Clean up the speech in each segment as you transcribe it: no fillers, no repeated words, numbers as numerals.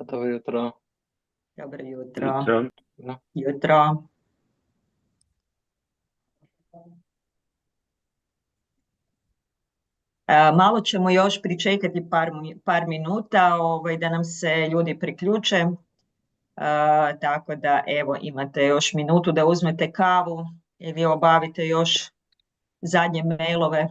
Dobro jutro. Dobro jutro. Jutro. No. Jutro. Malo ćemo još pričekati par minuta da nam se ljudi priključe. Tako da evo imate još minutu da uzmete kavu ili obavite još zadnje mailove.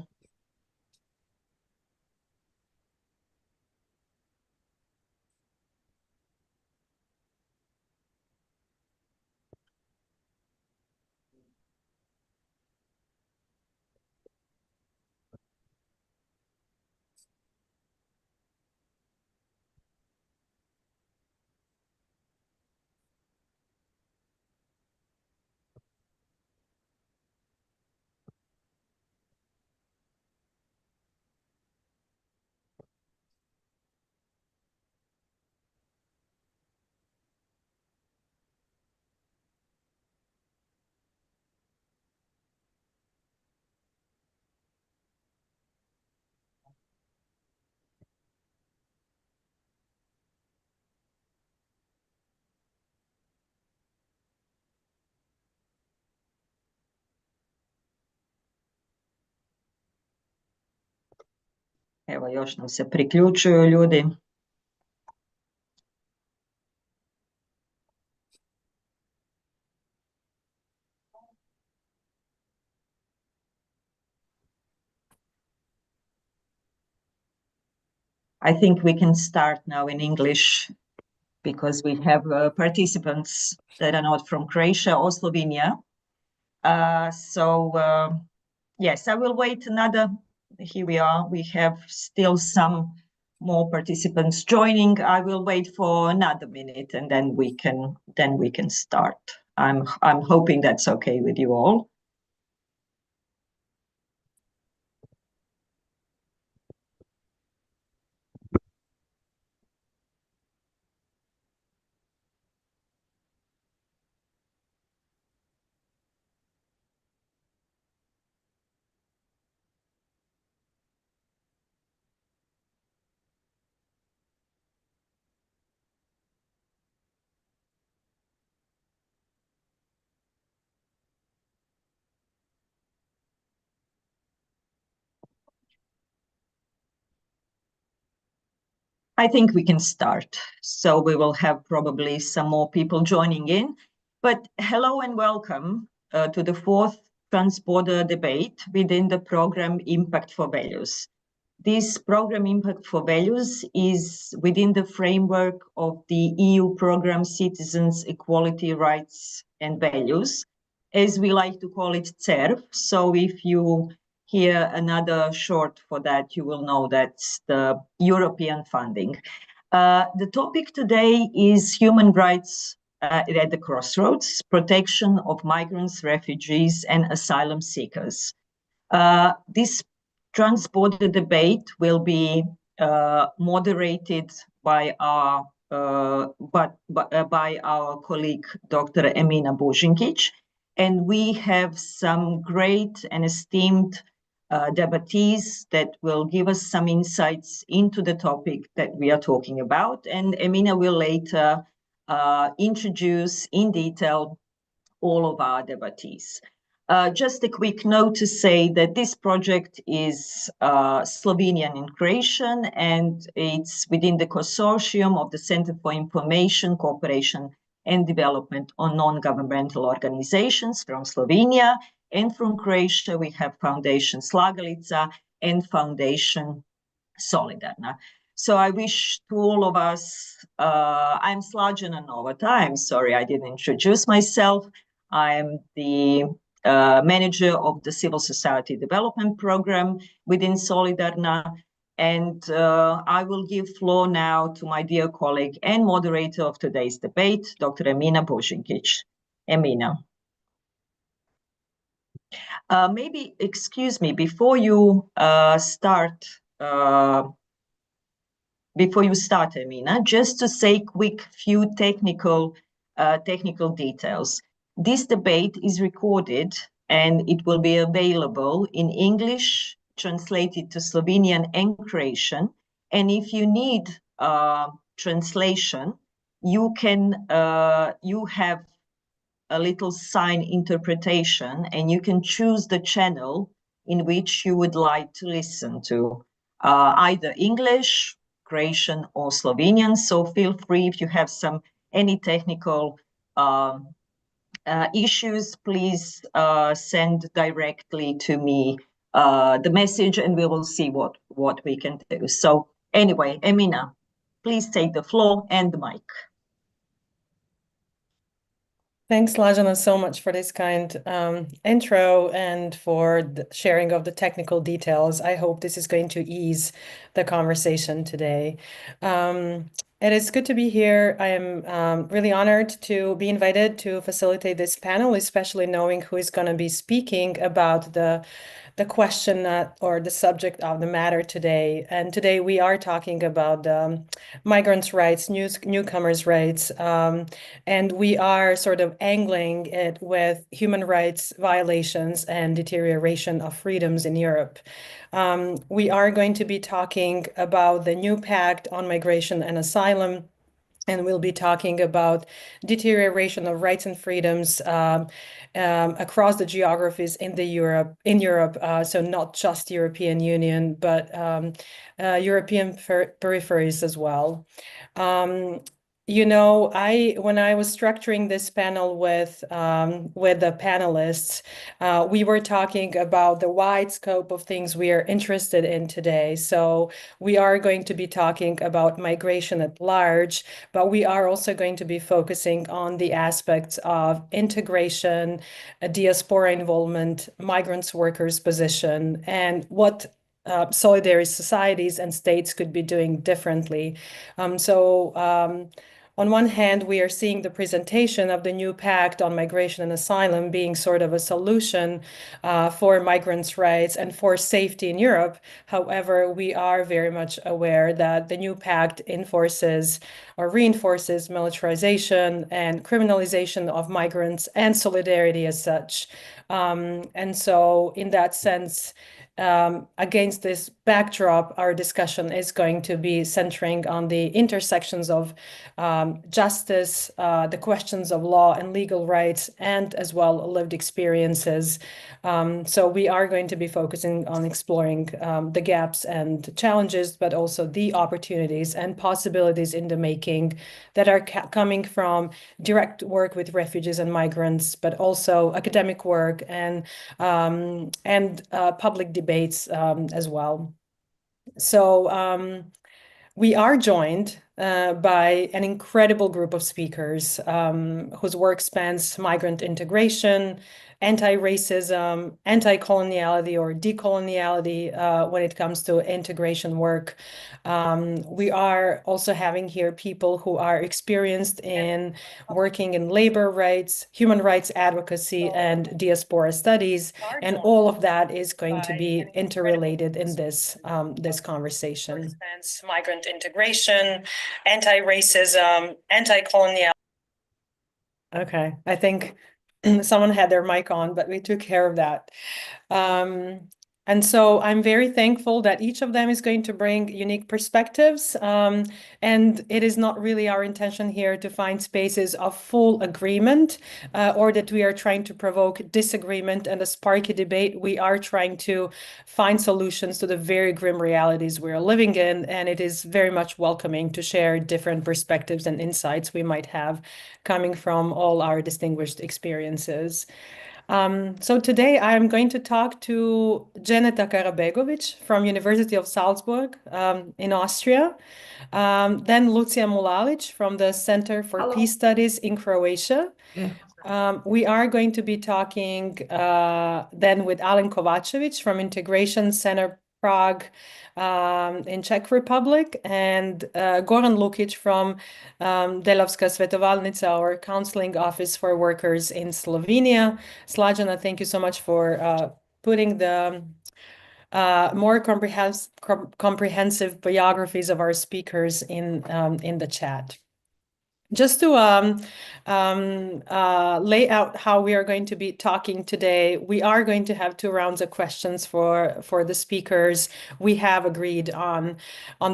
Evo još nam se priključuju ljudi. I think we can start now in English because we have participants that are not from Croatia or Slovenia. Yes, I will wait another. Here we are. We have still some more participants joining. I will wait for another minute and then we can start. I'm hoping that's okay with you all. I think we can start. So we will have probably some more people joining in. But hello and welcome to the fourth transborder debate within the program Impact4Values. This program Impact4Values is within the framework of the EU program Citizens, Equality, Rights and Values, as we like to call it CERV. So if you hear another short for that, you will know that's the European funding. The topic today is human rights at the crossroads, protection of migrants, refugees, and asylum seekers. This transborder debate will be moderated by our colleague, Dr. Emina Bužinkić, and we have some great and esteemed debattees that will give us some insights into the topic that we are talking about. And Emina will later introduce in detail all of our debattees. Just a quick note to say that this project is Slovenian and Croatian, and it's within the consortium of the Center for Information, Cooperation and Development on Non-Governmental Organizations from Slovenia. And from Croatia, we have Foundation Slagalica and Foundation Solidarna. So I wish to all of us, I'm Slađana Novota. I'm sorry, I didn't introduce myself. I'm the manager of the Civil Society Development Program within Solidarna. And I will give floor now to my dear colleague and moderator of today's debate, Dr. Emina Bužinkić. Emina. Maybe, excuse me, before you start, Emina, just to say quick few technical details. This debate is recorded and it will be available in English, translated to Slovenian and Croatian. And if you need translation, you have a little sign interpretation, and you can choose the channel in which you would like to listen to, either English, Croatian, or Slovenian. So feel free, if you have any technical issues, please send directly to me the message, and we will see what we can do. So anyway, Emina, please take the floor and the mic. Thanks, Lajana, so much for this kind intro and for the sharing of the technical details. I hope this is going to ease the conversation today. It is good to be here. I am really honored to be invited to facilitate this panel, especially knowing who is going to be speaking about the question or the subject of the matter today. And today we are talking about migrants' rights, newcomers' rights, and we are sort of angling it with human rights violations and deterioration of freedoms in Europe. We are going to be talking about the new Pact on Migration and Asylum, and we'll be talking about deterioration of rights and freedoms across the geographies in Europe. So not just European Union, but European peripheries as well. You know, when I was structuring this panel with the panelists, we were talking about the wide scope of things we are interested in today. So we are going to be talking about migration at large, but we are also going to be focusing on the aspects of integration, diaspora involvement, migrants, workers' position, and what solidary societies and states could be doing differently. On one hand, we are seeing the presentation of the new Pact on Migration and Asylum being sort of a solution for migrants' rights and for safety in Europe. However, we are very much aware that the new Pact enforces or reinforces militarization and criminalization of migrants and solidarity as such. And so in that sense, against this backdrop, our discussion is going to be centering on the intersections of justice, the questions of law and legal rights, and as well lived experiences. So we are going to be focusing on exploring the gaps and challenges, but also the opportunities and possibilities in the making that are coming from direct work with refugees and migrants, but also academic work and public debates as well. So we are joined by an incredible group of speakers whose work spans migrant integration, anti-racism, anti-coloniality or decoloniality when it comes to integration work. We are also having here people who are experienced in working in labor rights, human rights advocacy, and diaspora studies, and all of that is going to be interrelated in this conversation. Migrant integration, anti-racism, anti-coloniality. Okay, I think someone had their mic on, but we took care of that. And so I'm very thankful that each of them is going to bring unique perspectives. And it is not really our intention here to find spaces of full agreement or that we are trying to provoke disagreement and a sparky debate. We are trying to find solutions to the very grim realities we're living in. And it is very much welcoming to share different perspectives and insights we might have coming from all our distinguished experiences. So today I'm going to talk to Dženeta Karabegović from University of Salzburg in Austria, then Lucia Mulalić from the Center for Peace Studies in Croatia. We are going to be talking then with Alen Kovačević from Integration Center Prague in Czech Republic, and Goran Lukič from Delavska svetovalnica or Counselling Office for Workers in Slovenia. Slađana, thank you so much for putting the more comprehensive biographies of our speakers in the chat. Just to lay out how we are going to be talking today, we are going to have 2 rounds of questions for the speakers. We have agreed on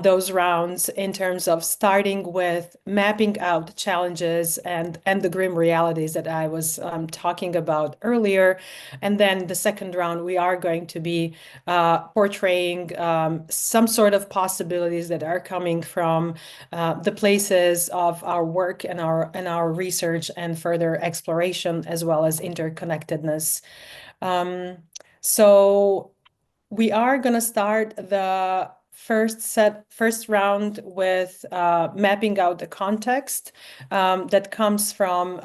those rounds in terms of starting with mapping out challenges and the grim realities that I was talking about earlier. And then the second round, we are going to be portraying some sort of possibilities that are coming from the places of our work and our research and further exploration, as well as interconnectedness. So we are going to start the first round with mapping out the context that comes from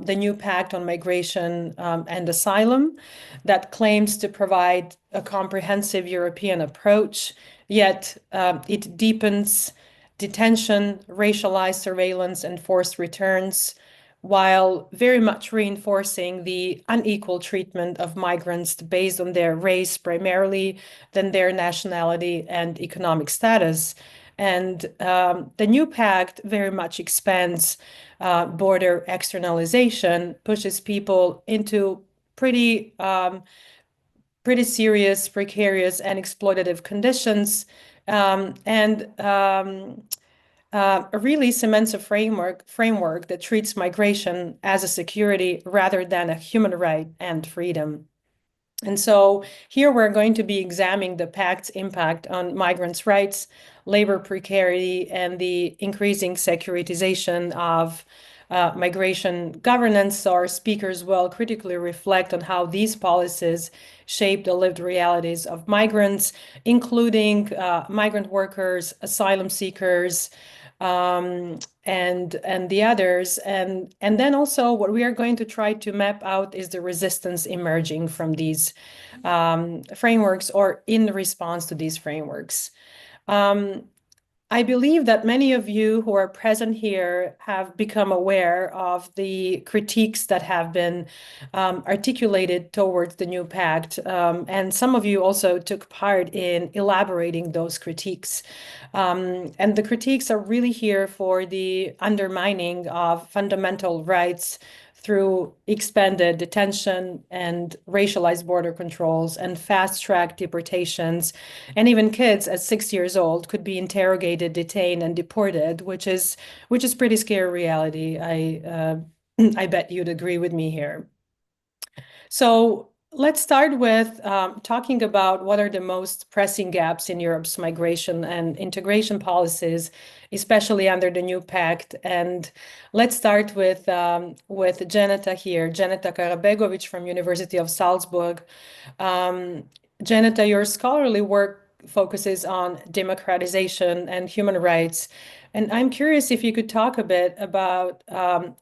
the new Pact on Migration and Asylum that claims to provide a comprehensive European approach, yet it deepens detention, racialized surveillance, and forced returns, while very much reinforcing the unequal treatment of migrants based on their race primarily, than their nationality and economic status. And the new pact very much expands border externalization, pushes people into pretty serious, precarious, and exploitative conditions, and really cements a framework that treats migration as a security rather than a human right and freedom. And so here we're going to be examining the Pact's impact on migrants' rights, labor precarity, and the increasing securitization of migration governance. So our speakers will critically reflect on how these policies shape the lived realities of migrants, including migrant workers, asylum seekers, and the others. And then also what we are going to try to map out is the resistance emerging from these frameworks or in response to these frameworks. I believe that many of you who are present here have become aware of the critiques that have been articulated towards the new pact, and some of you also took part in elaborating those critiques. And the critiques are really here for the undermining of fundamental rights through expanded detention and racialized border controls and fast-track deportations. And even kids at 6 years old could be interrogated, detained, and deported, which is pretty scary reality. I bet you'd agree with me here. So let's start with talking about what are the most pressing gaps in Europe's migration and integration policies, especially under the new pact. And let's start with Dženeta here, Dženeta Karabegović from University of Salzburg. Dženeta, your scholarly work focuses on democratization and human rights. And I'm curious if you could talk a bit about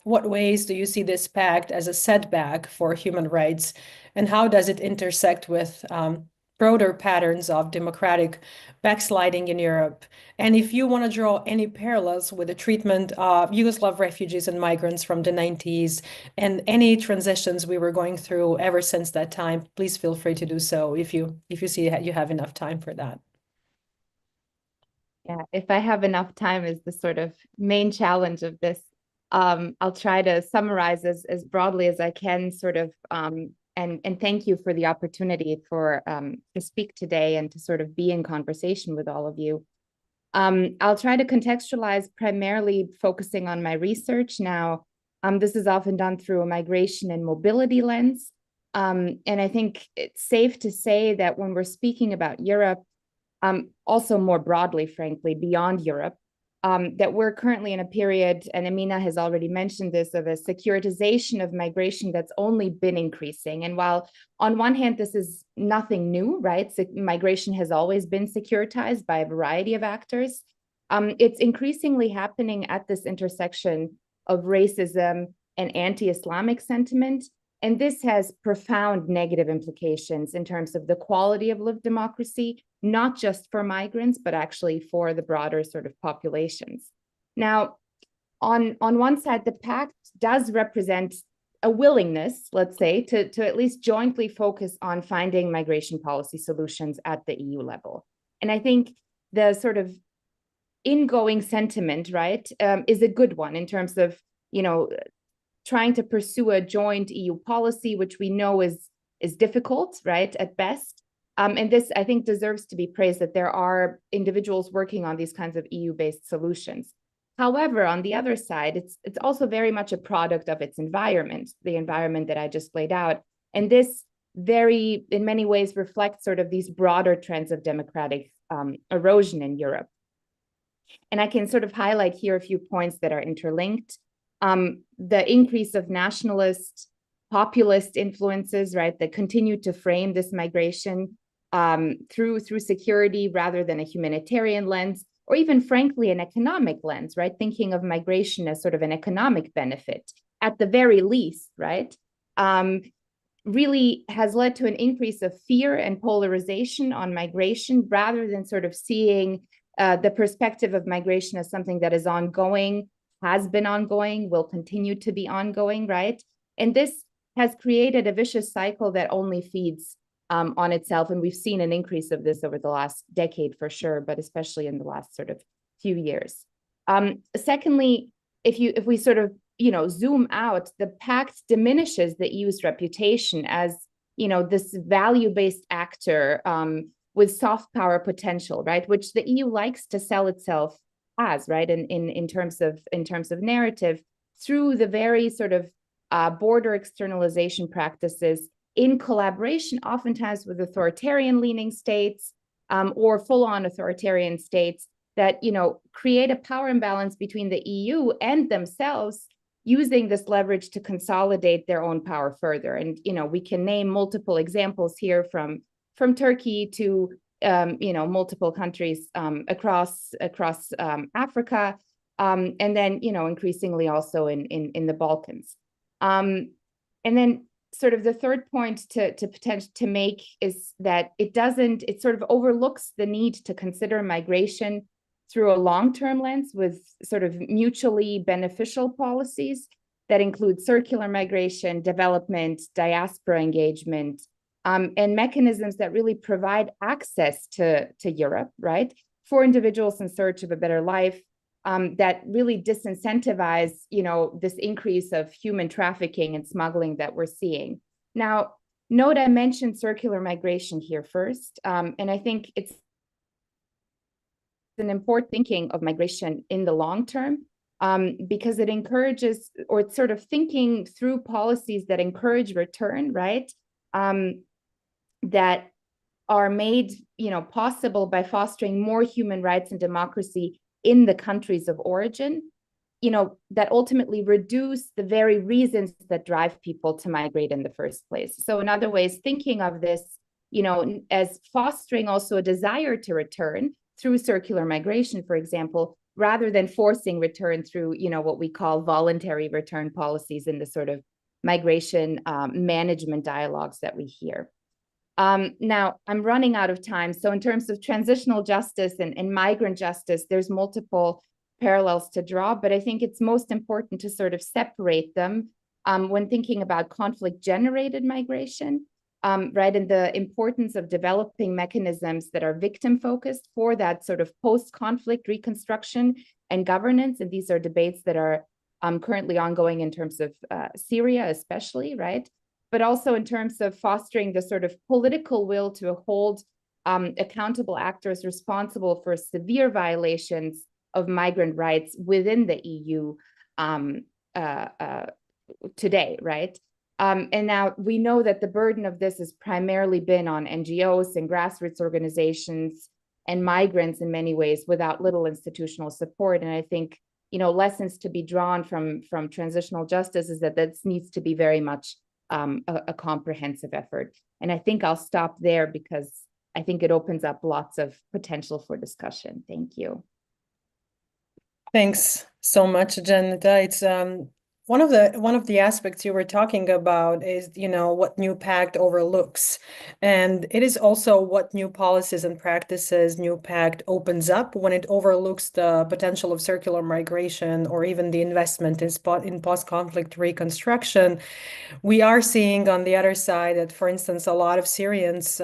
what ways do you see this pact as a setback for human rights, and how does it intersect with broader patterns of democratic backsliding in Europe? And if you want to draw any parallels with the treatment of Yugoslav refugees and migrants from the 90s and any transitions we were going through ever since that time, please feel free to do so if you see you have enough time for that. Yeah, if I have enough time is the sort of main challenge of this. I'll try to summarize as broadly as I can, sort of, and thank you for the opportunity to speak today and to sort of be in conversation with all of you. I'll try to contextualize, primarily focusing on my research. Now, this is often done through a migration and mobility lens. And I think it's safe to say that when we're speaking about Europe, also more broadly, frankly, beyond Europe, that we're currently in a period, and Emina has already mentioned this, of a securitization of migration that's only been increasing. And while on one hand, this is nothing new, right? Migration has always been securitized by a variety of actors. It's increasingly happening at this intersection of racism and anti-Islamic sentiment. And this has profound negative implications in terms of the quality of lived democracy, not just for migrants, but actually for the broader sort of populations. Now, on one side, the pact does represent a willingness, let's say, to at least jointly focus on finding migration policy solutions at the EU level. And I think the sort of ingoing sentiment, right, is a good one in terms of, trying to pursue a joint EU policy, which we know is difficult, right, at best. And this, I think, deserves to be praised, that there are individuals working on these kinds of EU-based solutions. However, on the other side, it's also very much a product of its environment, the environment that I just laid out. And this in many ways, reflects sort of these broader trends of democratic erosion in Europe. And I can sort of highlight here a few points that are interlinked. The increase of nationalist, populist influences, right, that continue to frame this migration through security rather than a humanitarian lens, or even, frankly, an economic lens, right, thinking of migration as sort of an economic benefit, at the very least, right, really has led to an increase of fear and polarization on migration, rather than sort of seeing the perspective of migration as something that is ongoing, has been ongoing, will continue to be ongoing, right? And this has created a vicious cycle that only feeds on itself. And we've seen an increase of this over the last decade for sure, but especially in the last sort of few years. Secondly, if we sort of, zoom out, the Pact diminishes the EU's reputation as, this value-based actor with soft power potential, right? Which the EU likes to sell itself as, right? In terms of narrative, through the very sort of border externalization practices in collaboration, oftentimes with authoritarian-leaning states or full-on authoritarian states that, create a power imbalance between the EU and themselves, using this leverage to consolidate their own power further. And, we can name multiple examples here from Turkey to, multiple countries across Africa, and then, increasingly also in the Balkans. And then sort of the third point to make is that it sort of overlooks the need to consider migration through a long-term lens with sort of mutually beneficial policies that include circular migration, development, diaspora engagement, and mechanisms that really provide access to Europe, right, for individuals in search of a better life, that really disincentivize, this increase of human trafficking and smuggling that we're seeing. Now, note I mentioned circular migration here first, and I think it's an important thinking of migration in the long term, because it encourages, or it's sort of thinking through policies that encourage return, right? That are made, possible by fostering more human rights and democracy in the countries of origin, that ultimately reduce the very reasons that drive people to migrate in the first place. So in other ways, thinking of this, as fostering also a desire to return through circular migration, for example, rather than forcing return through, what we call voluntary return policies in the sort of migration management dialogues that we hear. Now, I'm running out of time. So in terms of transitional justice and migrant justice, there's multiple parallels to draw, but I think it's most important to sort of separate them when thinking about conflict-generated migration, right, and the importance of developing mechanisms that are victim-focused for that sort of post-conflict reconstruction and governance. And these are debates that are currently ongoing in terms of Syria especially, right? But also in terms of fostering the sort of political will to hold accountable actors responsible for severe violations of migrant rights within the EU today, right? And now we know that the burden of this has primarily been on NGOs and grassroots organizations and migrants in many ways without little institutional support. And I think, lessons to be drawn from transitional justice is that this needs to be very much a comprehensive effort. And I think I'll stop there because I think it opens up lots of potential for discussion. Thank you. Thanks so much, Dženeta. It's one of the aspects you were talking about is, what new Pact overlooks. And it is also what new policies and practices new Pact opens up when it overlooks the potential of circular migration or even the investment in post-conflict reconstruction. We are seeing on the other side that, for instance, a lot of Syrians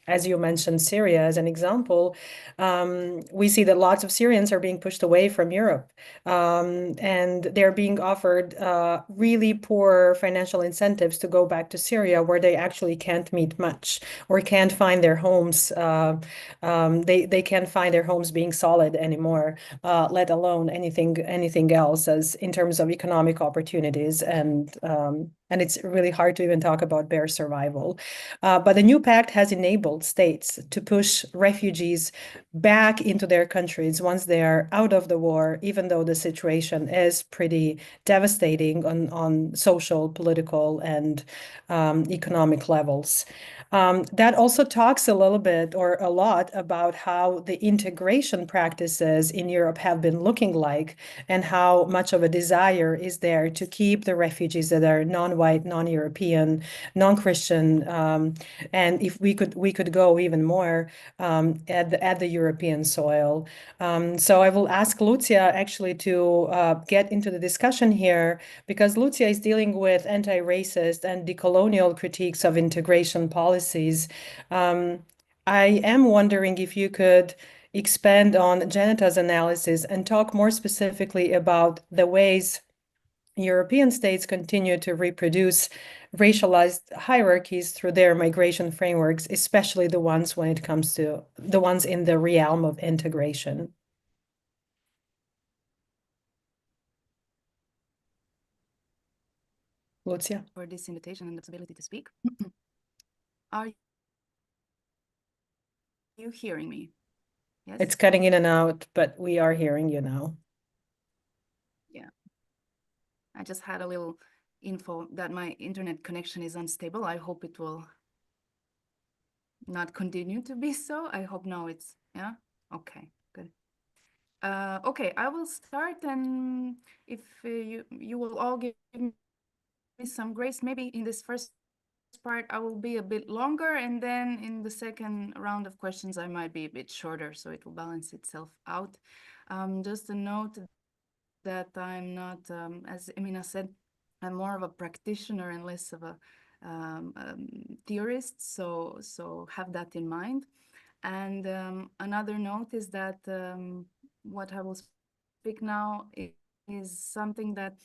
as you mentioned, Syria as an example, we see that lots of Syrians are being pushed away from Europe, and they're being offered really poor financial incentives to go back to Syria, where they actually can't meet much or can't find their homes. They can't find their homes being solid anymore, let alone anything else as in terms of economic opportunities, and it's really hard to even talk about bare survival. But the new pact has enabled states to push refugees back into their countries once they are out of the war, even though the situation is pretty devastating on social, political, and economic levels. That also talks a little bit or a lot about how the integration practices in Europe have been looking like, and how much of a desire is there to keep the refugees that are non-white, non-European, non-Christian, and if we could go even more at the European soil. So I will ask Lucia actually to get into the discussion here, because Lucia is dealing with anti-racist and decolonial critiques of integration policies. I am wondering if you could expand on Dženeta's analysis and talk more specifically about the ways European states continue to reproduce racialized hierarchies through their migration frameworks, especially the ones when it comes to the ones in the realm of integration. Lucia? For this invitation and the possibility to speak. Are you hearing me? Yes? It's cutting in and out, but we are hearing you now. Yeah. I just had a little info that my internet connection is unstable. I hope it will not continue to be so. I hope now it's, yeah? Okay, good. Okay, I will start, and if you will all give me some grace, maybe in this first part I will be a bit longer, and then in the second round of questions I might be a bit shorter, so it will balance itself out. Just a note that I'm not, as Emina said, I'm more of a practitioner and less of a theorist, so have that in mind. And another note is that what I will speak now is something that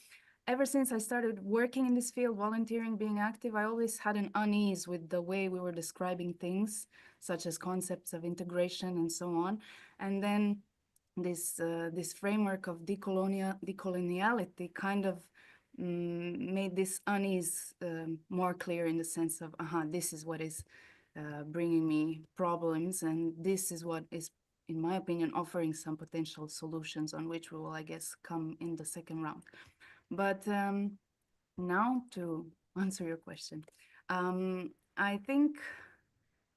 ever since I started working in this field, volunteering, being active, I always had an unease with the way we were describing things, such as concepts of integration and so on. And then this framework of decoloniality kind of made this unease more clear, in the sense of, this is what is bringing me problems, and this is what is, in my opinion, offering some potential solutions on which we will, I guess, come in the second round. But now to answer your question, I think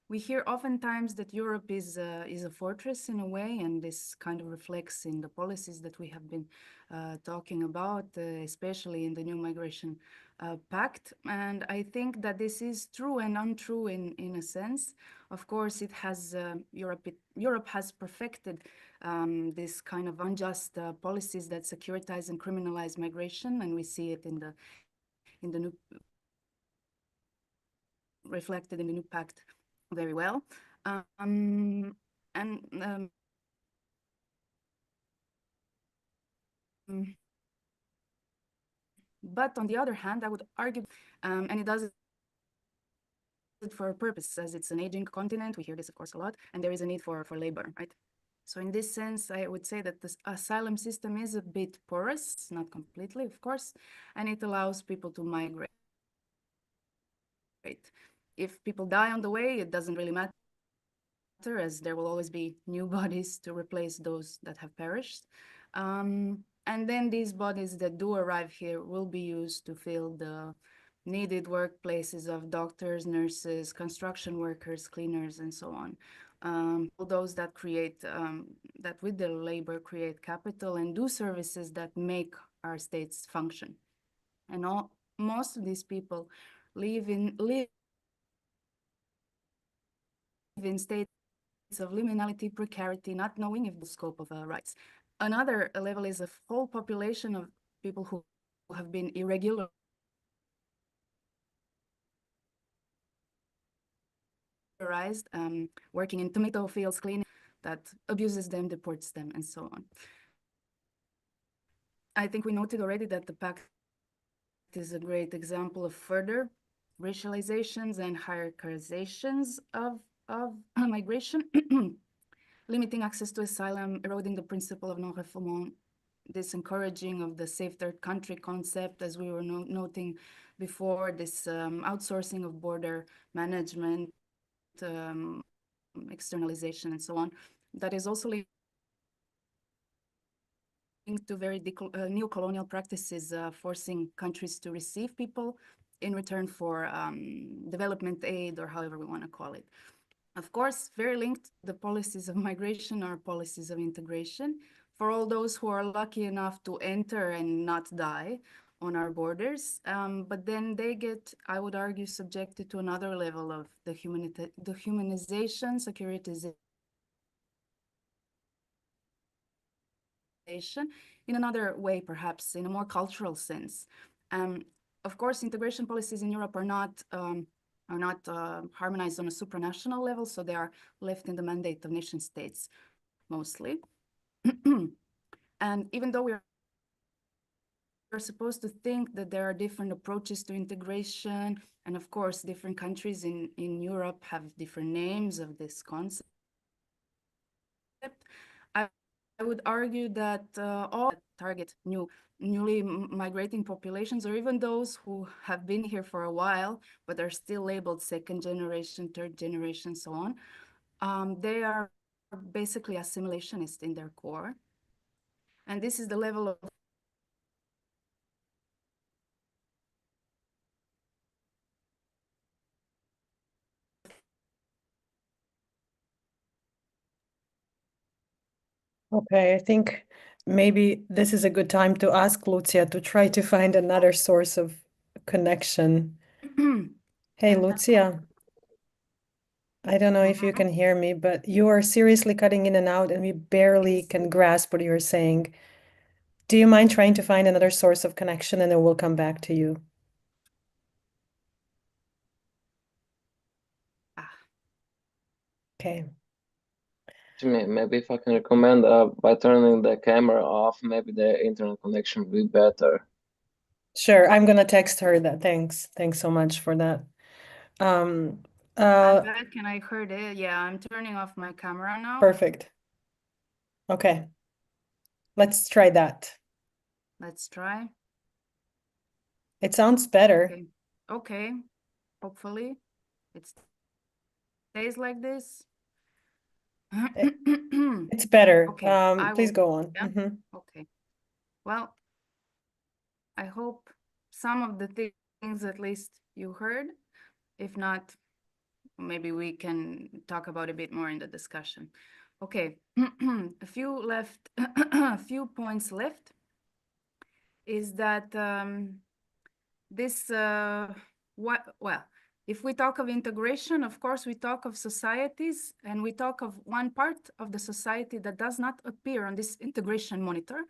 we hear oftentimes that Europe is a fortress in a way, and this kind of reflects in the policies that we have been talking about, especially in the new Migration Pact. And I think that this is true and untrue in a sense. Of course, it has Europe has perfected this kind of unjust policies that securitize and criminalize migration, and we see it in the new, reflected in the new pact very well. But on the other hand, I would argue, and it does it for a purpose, as it's an aging continent. We hear this, of course, a lot, and there is a need for labor, right? So in this sense, I would say that the asylum system is a bit porous, not completely, of course, and it allows people to migrate. If people die on the way, it doesn't really matter, as there will always be new bodies to replace those that have perished. And then these bodies that do arrive here will be used to fill the needed workplaces of doctors, nurses, construction workers, cleaners, and so on. All those that create, that with their labor create capital and do services that make our states function. And most of these people live in states of liminality, precarity, not knowing if the scope of rights. Another level is a whole population of people who have been irregular working in tomato fields, cleaning, that abuses them, deports them, and so on. I think we noted already that the Pact is a great example of further racializations and hierarchizations of migration, limiting access to asylum, eroding the principle of non-refoulement, disencouraging of the safe third country concept, as we were noting before, this outsourcing of border management, externalization, and so on. That is also linked to very neo-colonial practices, forcing countries to receive people in return for development aid, or however we want to call it. Of course, very linked, the policies of migration are policies of integration. For all those who are lucky enough to enter and not die on our borders, but then they get, I would argue, subjected to another level of the humanization, securitization, in another way, perhaps in a more cultural sense. Of course, integration policies in Europe are not harmonized on a supranational level, so they are left in the mandate of nation states mostly. And even though we're supposed to think that there are different approaches to integration, and of course, different countries in Europe have different names of this concept, I would argue that all target newly migrating populations, or even those who have been here for a while, but are still labeled second generation, third generation, so on, they are basically assimilationist in their core. And this is the level of Okay, I think maybe this is a good time to ask Lucia to try to find another source of connection. Hey, Lucia. I don't know if you can hear me, but you are seriously cutting in and out, and we barely can grasp what you're saying. Do you mind trying to find another source of connection, and then we'll come back to you? Okay. Maybe if I can recommend by turning the camera off, maybe the internet connection will be better. Sure, I'm gonna text her that. Thanks so much for that. I'm back and I heard it. Yeah, I'm turning off my camera now. Perfect. Okay, let's try that. Let's try. It sounds better. Okay. Hopefully it stays like this. It's better. Okay, please go on. Yeah? Okay. Well, I hope some of the things at least you heard. If not, maybe we can talk about a bit more in the discussion. Okay, a few points left is that if we talk of integration, of course, we talk of societies, and we talk of one part of the society that does not appear on this integration monitor,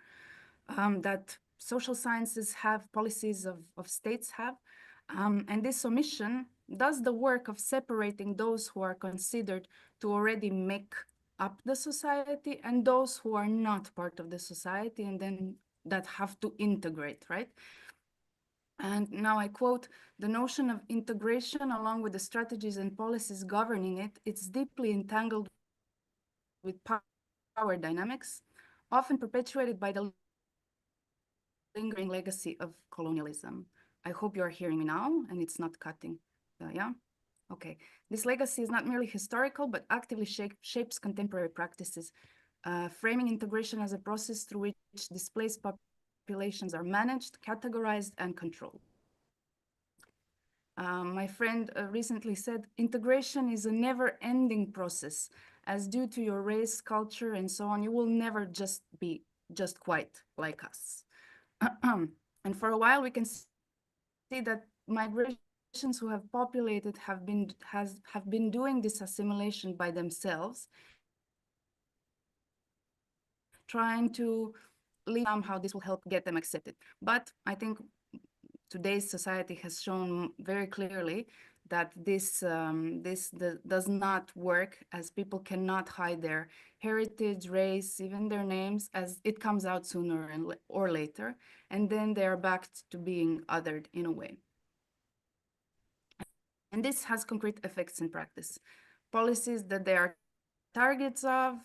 that social sciences have, policies of states have, and this omission does the work of separating those who are considered to already make up the society and those who are not part of the society, and then that have to integrate, right? And now I quote, "The notion of integration, along with the strategies and policies governing it, it's deeply entangled with power dynamics, often perpetuated by the lingering legacy of colonialism." I hope you are hearing me now and it's not cutting. Yeah? Okay. This legacy is not merely historical, but actively shapes contemporary practices, framing integration as a process through which displaced populations are managed, categorized, and controlled. My friend recently said, "Integration is a never-ending process, as due to your race, culture, and so on, you will never just be just quite like us." And for a while, we can see that migrations who have populated have been doing this assimilation by themselves, trying to somehow this will help get them accepted. But I think today's society has shown very clearly that this does not work, as people cannot hide their heritage, race, even their names, as it comes out sooner or later, and then they are back to being othered in a way. And this has concrete effects in practice. Policies that they are targets of,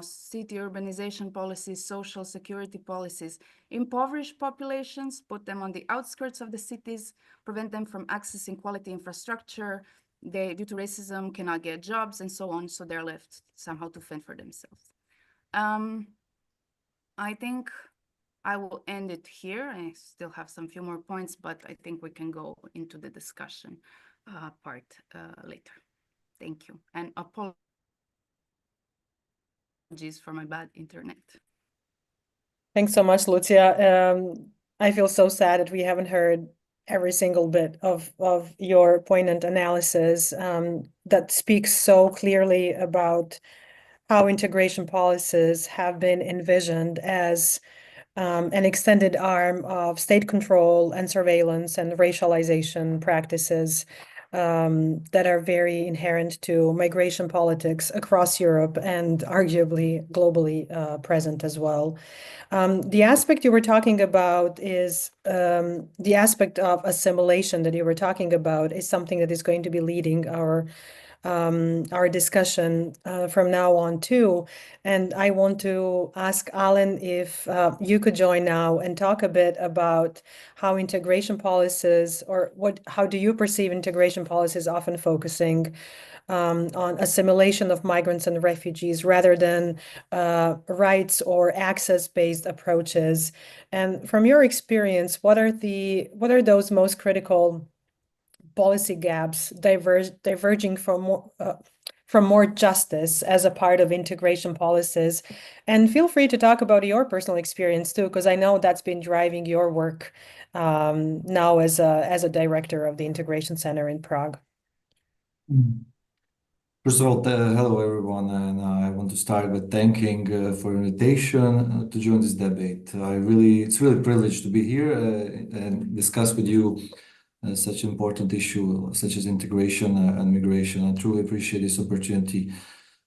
city urbanization policies, social security policies, impoverish populations, put them on the outskirts of the cities, prevent them from accessing quality infrastructure. They, due to racism, cannot get jobs and so on, so they're left somehow to fend for themselves. I think I will end it here. I still have some few more points, but I think we can go into the discussion part later. Thank you, and apologies for my bad internet. Thanks so much, Lucia. I feel so sad that we haven't heard every single bit of your poignant analysis that speaks so clearly about how integration policies have been envisioned as an extended arm of state control and surveillance and racialization practices that are very inherent to migration politics across Europe and arguably globally present as well. The aspect you were talking about is the aspect of assimilation that you were talking about is something that is going to be leading our discussion from now on too. And I want to ask Alen if you could join now and talk a bit about how integration policies, or how do you perceive integration policies often focusing on assimilation of migrants and refugees rather than rights or access-based approaches. And from your experience, what are those most critical policy gaps diverging from more justice as a part of integration policies? And feel free to talk about your personal experience too, because I know that's been driving your work now as a director of the Integration Center in Prague. First of all, hello everyone, and I want to start with thanking for your invitation to join this debate. It's really a privilege to be here and discuss with you such an important issue such as integration and migration. I truly appreciate this opportunity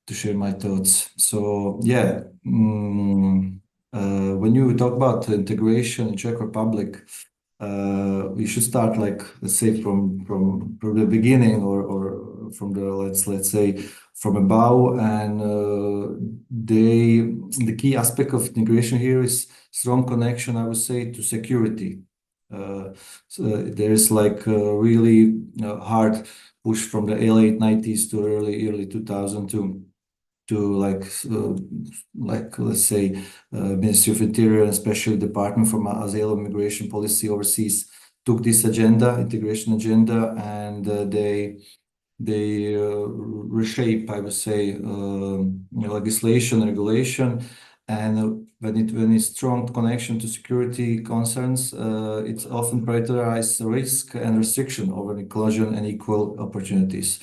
to share my thoughts. So yeah, when you talk about integration in Czech Republic, we should start, let's say, from the beginning, or from the let's say from above. And the key aspect of integration here is strong connection, I would say, to security. So there's really hard push from the late 90s to early 2000 to let's say Ministry of Interior, especially Department for Asylum and Migration Policy overseas, took this agenda, integration agenda, and they reshape, I would say, legislation, regulation. And when it's strong connection to security concerns, it's often prioritize risk and restriction over inclusion and equal opportunities.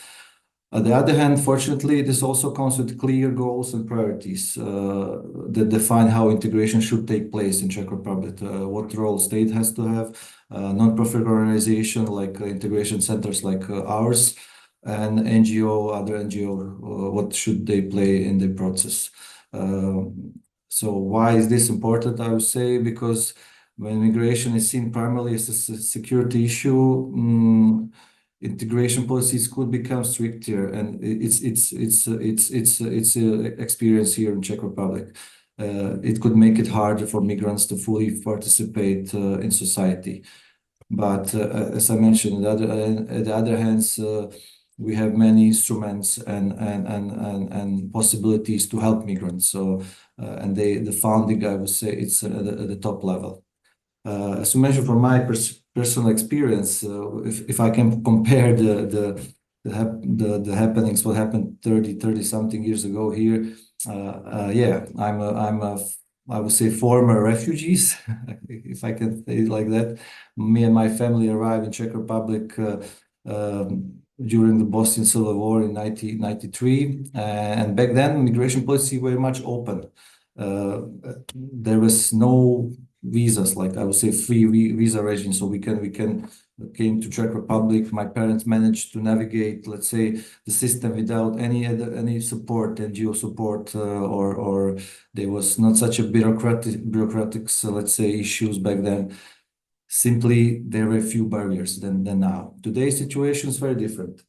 On the other hand, fortunately, this also comes with clear goals and priorities that define how integration should take place in Czech Republic, what role state has to have, non-profit organization like integration centers like ours, and other NGO, what should they play in the process. So why is this important? I would say because when migration is seen primarily as a security issue, integration policies could become stricter, and it's experience here in Czech Republic. It could make it harder for migrants to fully participate in society. But as I mentioned, at the other hand, we have many instruments and possibilities to help migrants. So and the funding, I would say, it's at the top level. As you mentioned, from my personal experience, if I can compare the happenings, what happened 30 something years ago here, yeah, I would say former refugees, if I can say it like that. Me and my family arrived in Czech Republic during the Bosnian Civil War in 1993, and back then migration policy were much open. There was no visas, like I would say free visa regime, so we can came to Czech Republic. My parents managed to navigate, let's say, the system without any support, NGO support, or there was not such a bureaucratic, so let's say, issues back then. Simply, there were few barriers than now. Today's situation is very different.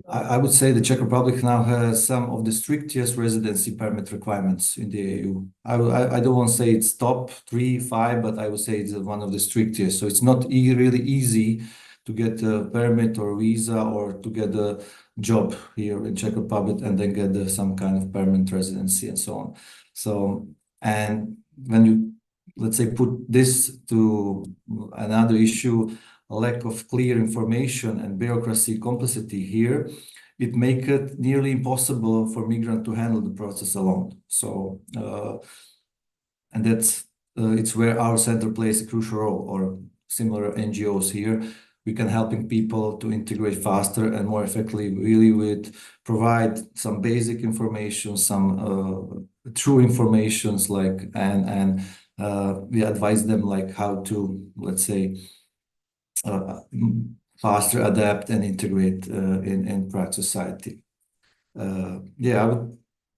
I would say the Czech Republic now has some of the strictest residency permit requirements in the EU. I don't want to say it's top 3, 5, but I would say it's one of the strictest. So it's not really easy to get a permit or visa or to get a job here in Czech Republic and then get some kind of permanent residency and so on. So, and when you, let's say, put this to another issue, a lack of clear information and bureaucracy complexity here, it makes it nearly impossible for migrants to handle the process alone. So, and that's it's where our center plays a crucial role, or similar NGOs here. We can helping people to integrate faster and more effectively, really with provide some basic information, some true informations, like and we advise them like how to, let's say, faster adapt and integrate in Prague society. Yeah,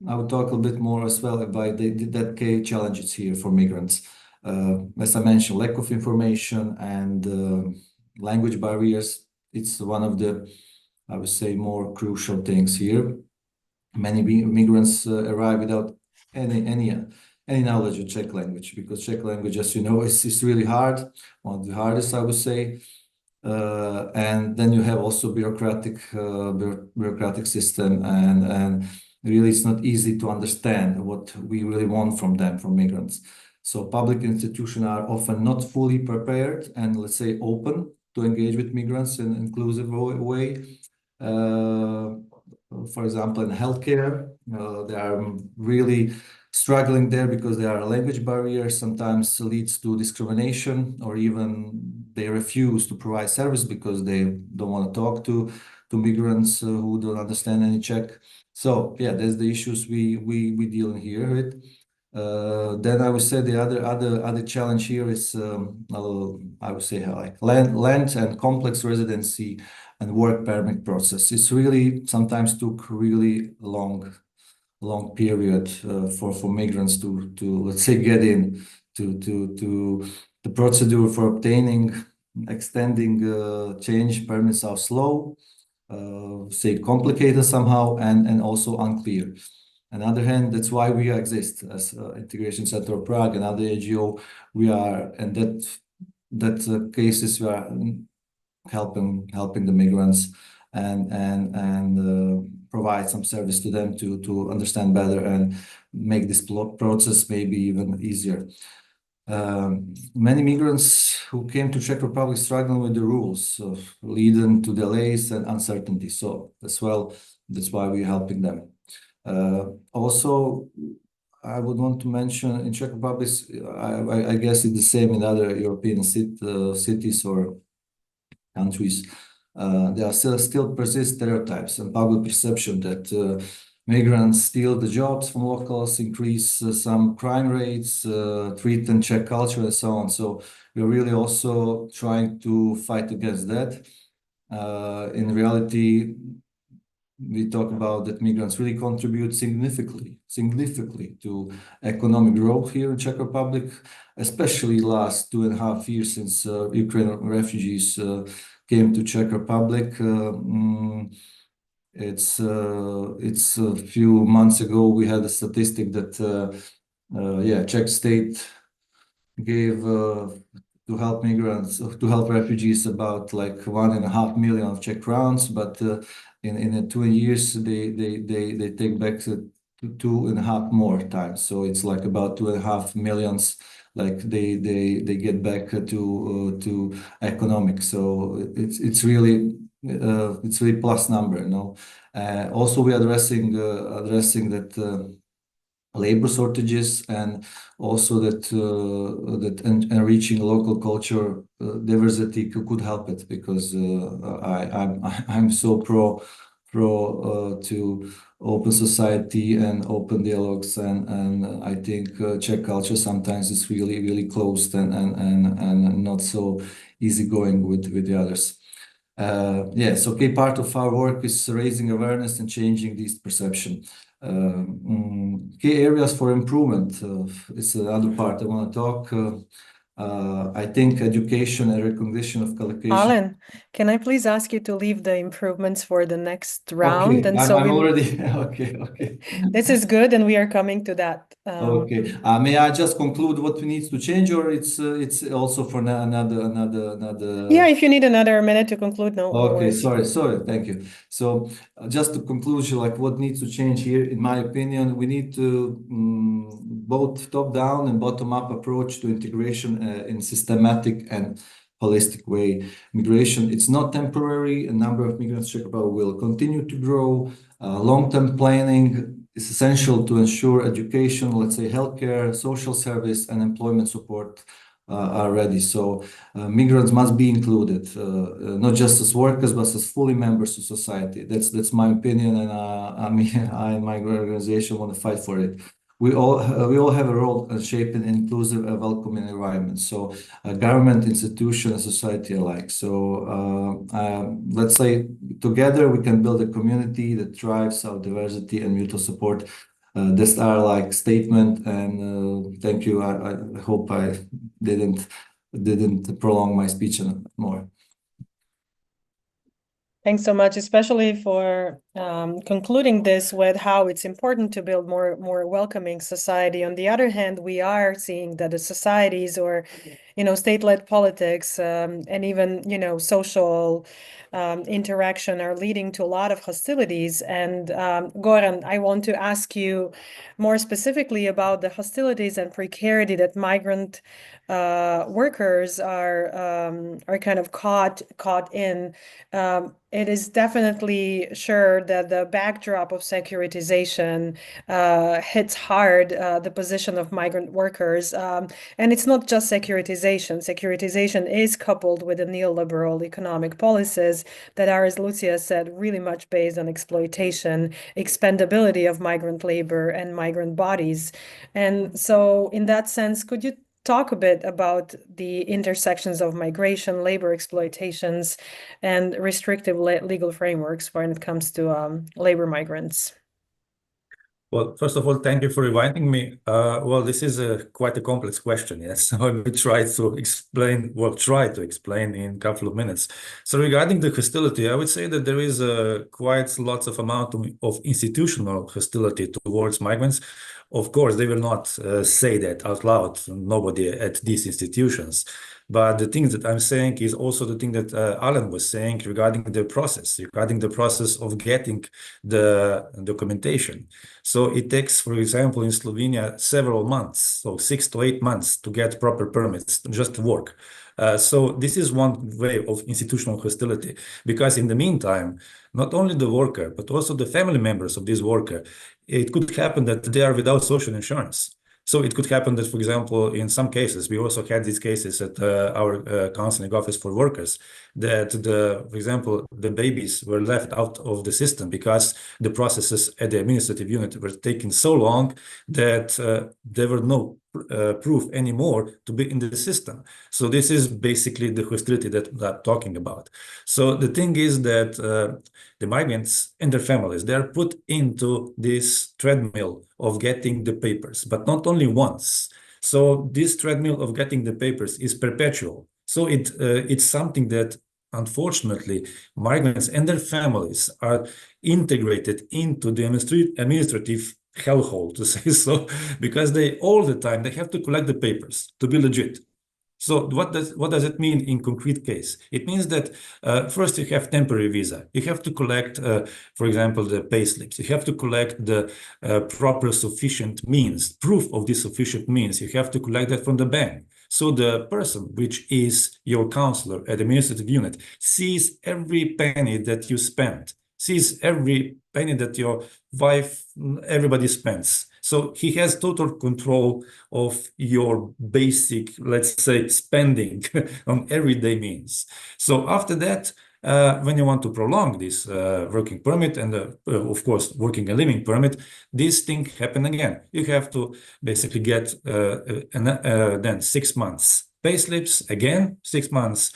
I would talk a bit more as well about that key challenges here for migrants. As I mentioned, lack of information and language barriers. It's one of the, I would say, more crucial things here. Many migrants arrive without any knowledge of Czech language, because Czech language, as you know, is really hard, one of the hardest, I would say. And then you have also bureaucratic system, and really it's not easy to understand what we really want from them, from migrants. So public institutions are often not fully prepared and, let's say, open to engage with migrants in an inclusive way. For example, in healthcare, they are really struggling there because there are language barriers, sometimes leads to discrimination, or even they refuse to provide service because they don't want to talk to migrants who don't understand any Czech. So yeah, there's the issues we deal here with. Then I would say the other challenge here is I would say like land and complex residency and work permit process. It's really sometimes took really long period for migrants to let's say get in to the procedure for obtaining extending change permits are slow, say complicated somehow, and also unclear. On the other hand, that's why we exist as Integration Center of Prague and other NGO. We are, and that cases we are helping the migrants and provide some service to them to understand better and make this process maybe even easier. Many migrants who came to Czech Republic struggling with the rules, leading to delays and uncertainty. So as well, that's why we're helping them. Also, I would want to mention in Czech Republic, I guess it's the same in other European cities or countries. There are still persist stereotypes and public perception that migrants steal the jobs from locals, increase some crime rates, threaten Czech culture, and so on. So we're really also trying to fight against that. In reality, we talk about that migrants really contribute significantly to economic growth here in Czech Republic, especially last 2.5 years since Ukrainian refugees came to Czech Republic. It's a few months ago we had a statistic that Czech state gave to help migrants, to help refugees, about like 1.5 million of Czech crowns, but in 2 years they take back 2.5 more times. So it's like about 2.5 millions. Like they get back to economic. So it's really plus number, you know. Also we are addressing that labor shortages, and also that enriching local culture diversity could help it, because I'm so pro to open society and open dialogues, and I think Czech culture sometimes is really closed and not so easygoing with the others. Yes, okay, part of our work is raising awareness and changing this perception. Key areas for improvement is another part I want to talk. I think education and recognition of qualification. Alen, can I please ask you to leave the improvements for the next round? Okay, And I'm so we, already okay. this is good, and we are coming to that. Okay. May I just conclude what we need to change, or it's also for another. Yeah, if you need another minute to conclude, no. Okay, sorry, thank you. So just to conclude, like what needs to change here, in my opinion, we need to both top-down and bottom-up approach to integration in systematic and holistic way. Migration, it's not temporary. A number of migrants Czech Republic will continue to grow. Long-term planning is essential to ensure education, let's say healthcare, social service, and employment support are ready. So migrants must be included, not just as workers, but as fully members of society. That's my opinion, and I and my organization want to fight for it. We all have a role in shaping an inclusive and welcoming environment. So government, institution, and society alike. So let's say together we can build a community that thrives our diversity and mutual support. That's our like statement, and thank you. I hope I didn't prolong my speech more. Thanks so much, especially for concluding this with how it's important to build more welcoming society. On the other hand, we are seeing that the societies or, state-led politics and even, social interaction are leading to a lot of hostilities. And Goran, I want to ask you more specifically about the hostilities and precarity that migrant workers are kind of caught in. It is definitely sure that the backdrop of securitization hits hard the position of migrant workers. And it's not just securitization. Securitization is coupled with the neoliberal economic policies that are, as Lucia said, really much based on exploitation, expendability of migrant labor and migrant bodies. And so in that sense, could you talk a bit about the intersections of migration, labor exploitations, and restrictive legal frameworks when it comes to labor migrants? Well, first of all, thank you for inviting me. Well, this is quite a complex question, yes. So I will try to explain in a couple of minutes. So regarding the hostility, I would say that there is quite lots of amount of institutional hostility towards migrants. Of course, they will not say that out loud, nobody at these institutions. But the thing that I'm saying is also the thing that Alen was saying regarding the process of getting the documentation. So it takes, for example, in Slovenia, several months, so 6 to 8 months to get proper permits just to work. So this is one way of institutional hostility, because in the meantime, not only the worker, but also the family members of this worker, it could happen that they are without social insurance. So it could happen that, for example, in some cases, we also had these cases at our counseling office for workers, that for example, the babies were left out of the system because the processes at the administrative unit were taking so long that there were no proof anymore to be in the system. So this is basically the hostility that I'm talking about. So the thing is that the migrants and their families, they are put into this treadmill of getting the papers, but not only once. So this treadmill of getting the papers is perpetual. So it's something that, unfortunately, migrants and their families are integrated into the administrative hellhole, to say so, because they all the time they have to collect the papers to be legit. So what does it mean in concrete case? It means that first you have temporary visa. You have to collect, for example, the pay slips. You have to collect the proper sufficient means, proof of this sufficient means. You have to collect that from the bank. So the person, which is your counselor at the administrative unit, sees every penny that you spend, sees every penny that your wife, everybody spends. So he has total control of your basic, let's say, spending on everyday means. So after that, When you want to prolong this working permit and, of course, working and living permit, this thing happen again. You have to basically get then 6 months pay slips, again, 6 months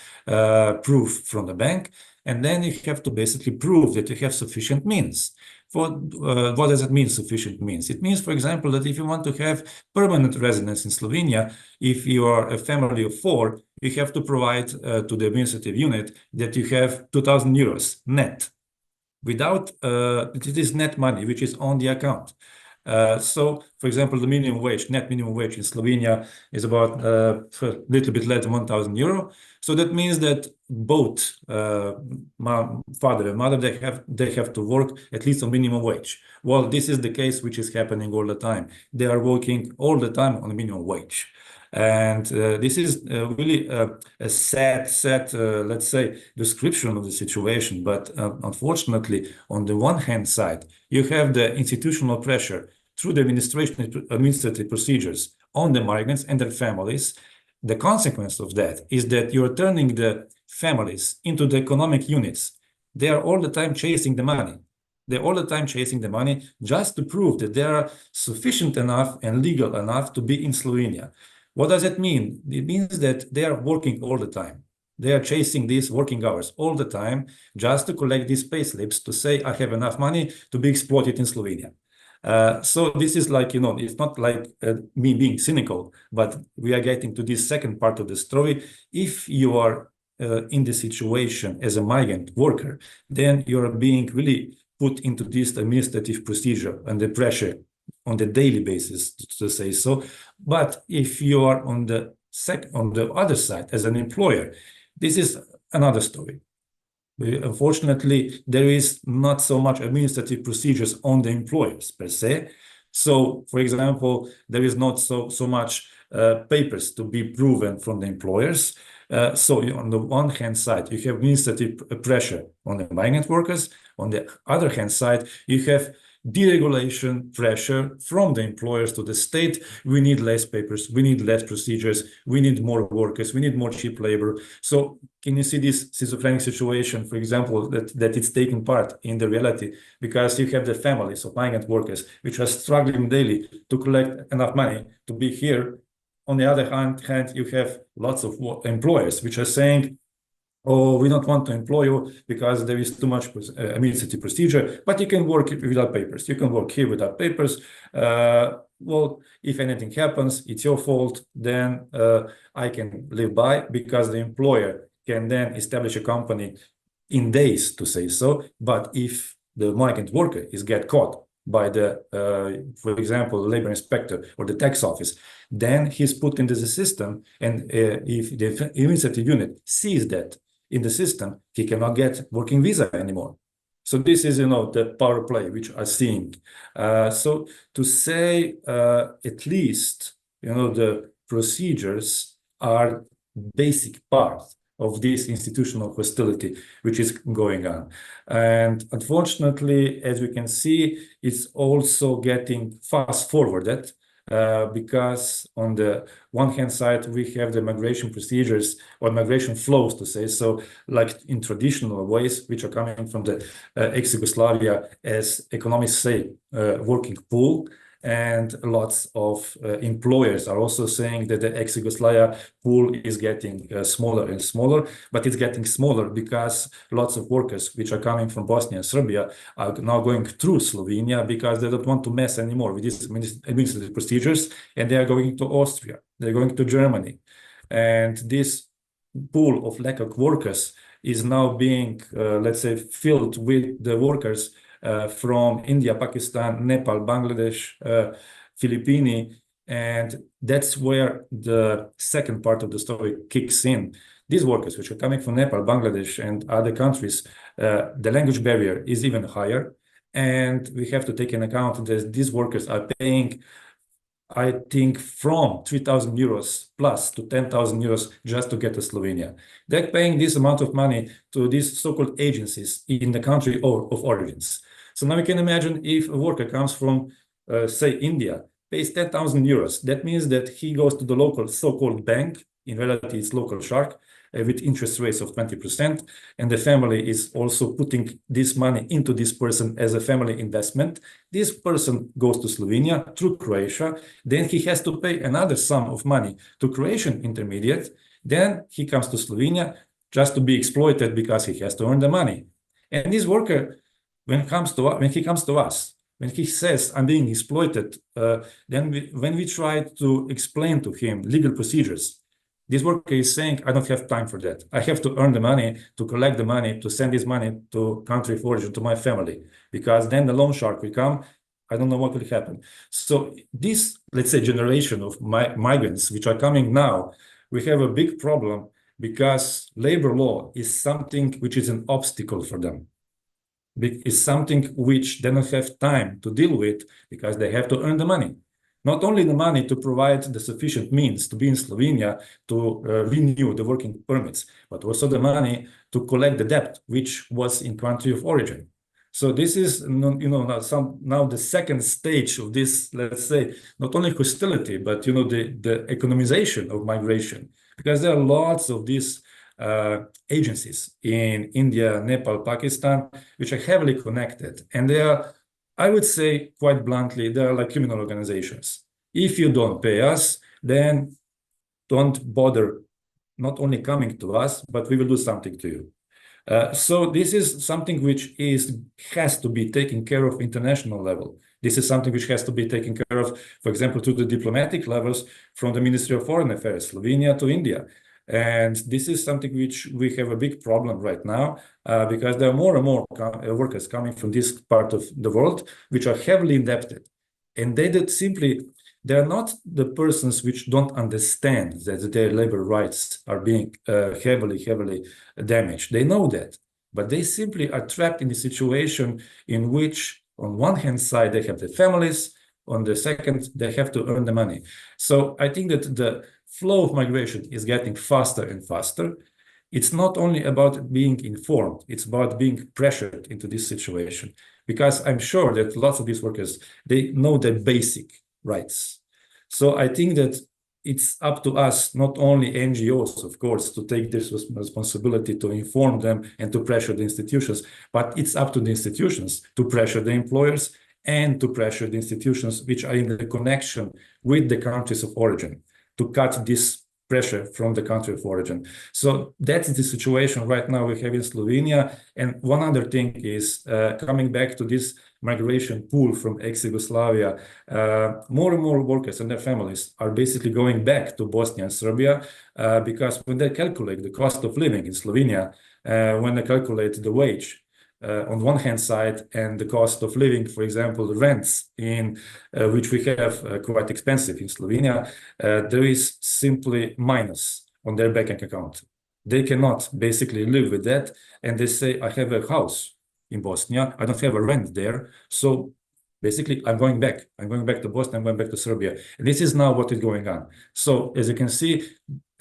proof from the bank, and then you have to basically prove that you have sufficient means. What does it mean, sufficient means? It means, for example, that if you want to have permanent residence in Slovenia, if you are a family of 4, you have to provide to the administrative unit that you have 2,000 euros net. Without, it is net money, which is on the account. So, for example, the minimum wage, net minimum wage in Slovenia is about a little bit less than 1,000 euro. So that means that both father and mother, they have to work at least on minimum wage. Well, this is the case which is happening all the time. They are working all the time on minimum wage. And this is really a sad, let's say, description of the situation. But unfortunately, on the one hand side, you have the institutional pressure through the administrative procedures on the migrants and their families. The consequence of that is that you're turning the families into the economic units. They are all the time chasing the money. They're all the time chasing the money just to prove that they are sufficient enough and legal enough to be in Slovenia. What does it mean? It means that they are working all the time. They are chasing these working hours all the time just to collect these pay slips to say, I have enough money to be exploited in Slovenia. So this is like, it's not like me being cynical, but we are getting to this second part of the story. If you are in the situation as a migrant worker, then you're being really put into this administrative procedure and the pressure on the daily basis, to say so. But if you are on the other side as an employer, this is another story. Unfortunately, there is not so much administrative procedures on the employers per se. So, for example, there is not so much papers to be proven from the employers. So on the one hand side, you have administrative pressure on the migrant workers. On the other hand side, you have deregulation pressure from the employers to the state. We need less papers, we need less procedures, we need more workers, we need more cheap labor. So can you see this schizophrenic situation, for example, that it's taking part in the reality, because you have the families of migrant workers which are struggling daily to collect enough money to be here. On the other hand, you have lots of employers which are saying, oh, we don't want to employ you because there is too much administrative procedure, but you can work without papers. You can work here without papers. Well, if anything happens, it's your fault, then I can live by, because the employer can then establish a company in days, to say so. But if the migrant worker is get caught by the, for example, the labor inspector or the tax office, then he's put into the system. And if the administrative unit sees that in the system, he cannot get working visa anymore. So this is, the power play which are seeing. So to say, at least, the procedures are basic part of this institutional hostility which is going on. And unfortunately, as we can see, it's also getting fast forwarded. Because on the one hand side, we have the migration procedures or migration flows, to say so, like in traditional ways, which are coming from the ex-Yugoslavia as economists say, working pool. And lots of employers are also saying that the ex-Yugoslavia pool is getting smaller and smaller, but it's getting smaller because lots of workers which are coming from Bosnia and Serbia are now going through Slovenia because they don't want to mess anymore with these administrative procedures, and they are going to Austria, they're going to Germany. And this pool of lack of workers is now being, let's say, filled with the workers from India, Pakistan, Nepal, Bangladesh, Philippines, and that's where the second part of the story kicks in. These workers, which are coming from Nepal, Bangladesh, and other countries, the language barrier is even higher, and we have to take into account that these workers are paying, I think, from 3,000 euros plus to 10,000 euros just to get to Slovenia. They're paying this amount of money to these so-called agencies in the country of origins. So now you can imagine if a worker comes from, say, India, pays 10,000 euros. That means that he goes to the local so-called bank, in reality it's local shark, with interest rates of 20%, and the family is also putting this money into this person as a family investment. This person goes to Slovenia through Croatia, then he has to pay another sum of money to Croatian intermediate, then he comes to Slovenia just to be exploited because he has to earn the money. And this worker, when he comes to us, when he says, I'm being exploited, then when we try to explain to him legal procedures, this worker is saying, I don't have time for that. I have to earn the money, to collect the money, to send this money to country of origin, to my family, because then the loan shark will come. I don't know what will happen. So this, let's say, generation of migrants, which are coming now, we have a big problem because labor law is something which is an obstacle for them. It's something which they don't have time to deal with because they have to earn the money. Not only the money to provide the sufficient means to be in Slovenia to renew the working permits, but also the money to collect the debt which was in country of origin. So this is, now the second stage of this, let's say, not only hostility, but the economization of migration, because there are lots of these agencies in India, Nepal, Pakistan, which are heavily connected, and they are, I would say quite bluntly, they are like criminal organizations. If you don't pay us, then don't bother not only coming to us, but we will do something to you. So this is something which has to be taken care of international level. This is something which has to be taken care of, for example, to the diplomatic levels from the Ministry of Foreign Affairs, Slovenia to India. And this is something which we have a big problem right now because there are more and more workers coming from this part of the world which are heavily indebted. And they're not the persons which don't understand that their labor rights are being heavily damaged. They know that, but they simply are trapped in the situation in which on one hand side, they have the families, on the second, they have to earn the money. So I think that the flow of migration is getting faster and faster. It's not only about being informed, it's about being pressured into this situation, because I'm sure that lots of these workers, they know their basic rights. So I think that it's up to us, not only NGOs, of course, to take this responsibility to inform them and to pressure the institutions, but it's up to the institutions to pressure the employers and to pressure the institutions which are in the connection with the countries of origin to cut this pressure from the country of origin. So that's the situation right now we have in Slovenia. And one other thing is coming back to this migration pool from ex-Yugoslavia, more and more workers and their families are basically going back to Bosnia and Serbia because when they calculate the cost of living in Slovenia, when they calculate the wage, on one hand side, and the cost of living, for example, the rents in which we have quite expensive in Slovenia, there is simply minus on their bank account. They cannot basically live with that, and they say, I have a house in Bosnia, I don't have a rent there, so basically I'm going back to Bosnia, I'm going back to Serbia. And this is now what is going on. So as you can see,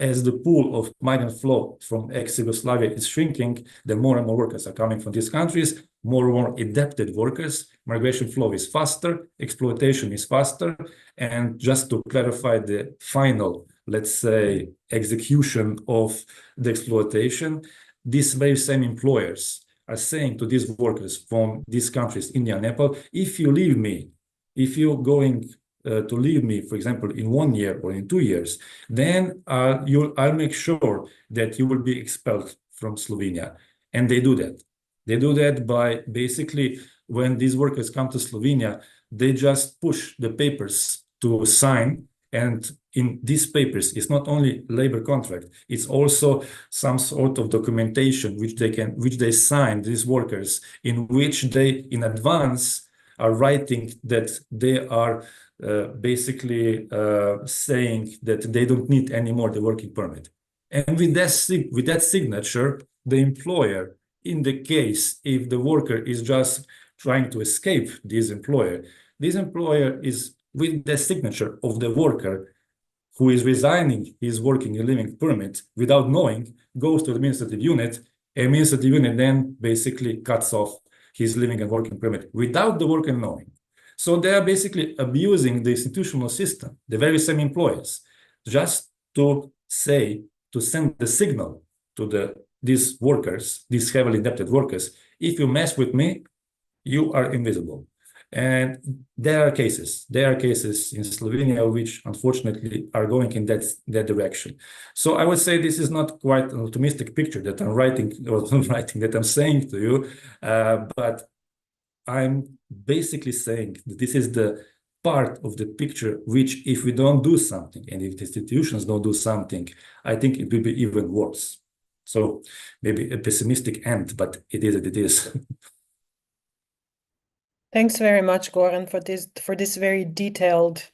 as the pool of migrant flow from ex-Yugoslavia is shrinking, the more and more workers are coming from these countries, more and more indebted workers, migration flow is faster, exploitation is faster. And just to clarify the final, let's say, execution of the exploitation, these very same employers are saying to these workers from these countries, India and Nepal, if you leave me, if you're going to leave me, for example, in 1 year or in 2 years, then I'll make sure that you will be expelled from Slovenia. And they do that. They do that by basically, when these workers come to Slovenia, they just push the papers to sign. And in these papers, it's not only labor contract, it's also some sort of documentation which they sign, these workers, in which they in advance are writing that they are basically saying that they don't need anymore the working permit. And with that signature, the employer, in the case if the worker is just trying to escape this employer is with the signature of the worker who is resigning his working and living permit without knowing, goes to the administrative unit, and administrative unit then basically cuts off his living and working permit without the worker knowing. So they are basically abusing the institutional system, the very same employers, just to send the signal to these workers, these heavily indebted workers, if you mess with me, you are invisible. And there are cases in Slovenia which unfortunately are going in that direction. So I would say this is not quite an optimistic picture that I'm writing or that I'm saying to you, but I'm basically saying that this is the part of the picture which, if we don't do something and if the institutions don't do something, I think it will be even worse. So maybe a pessimistic end, but it is what it is. Thanks very much, Goran, for this very detailed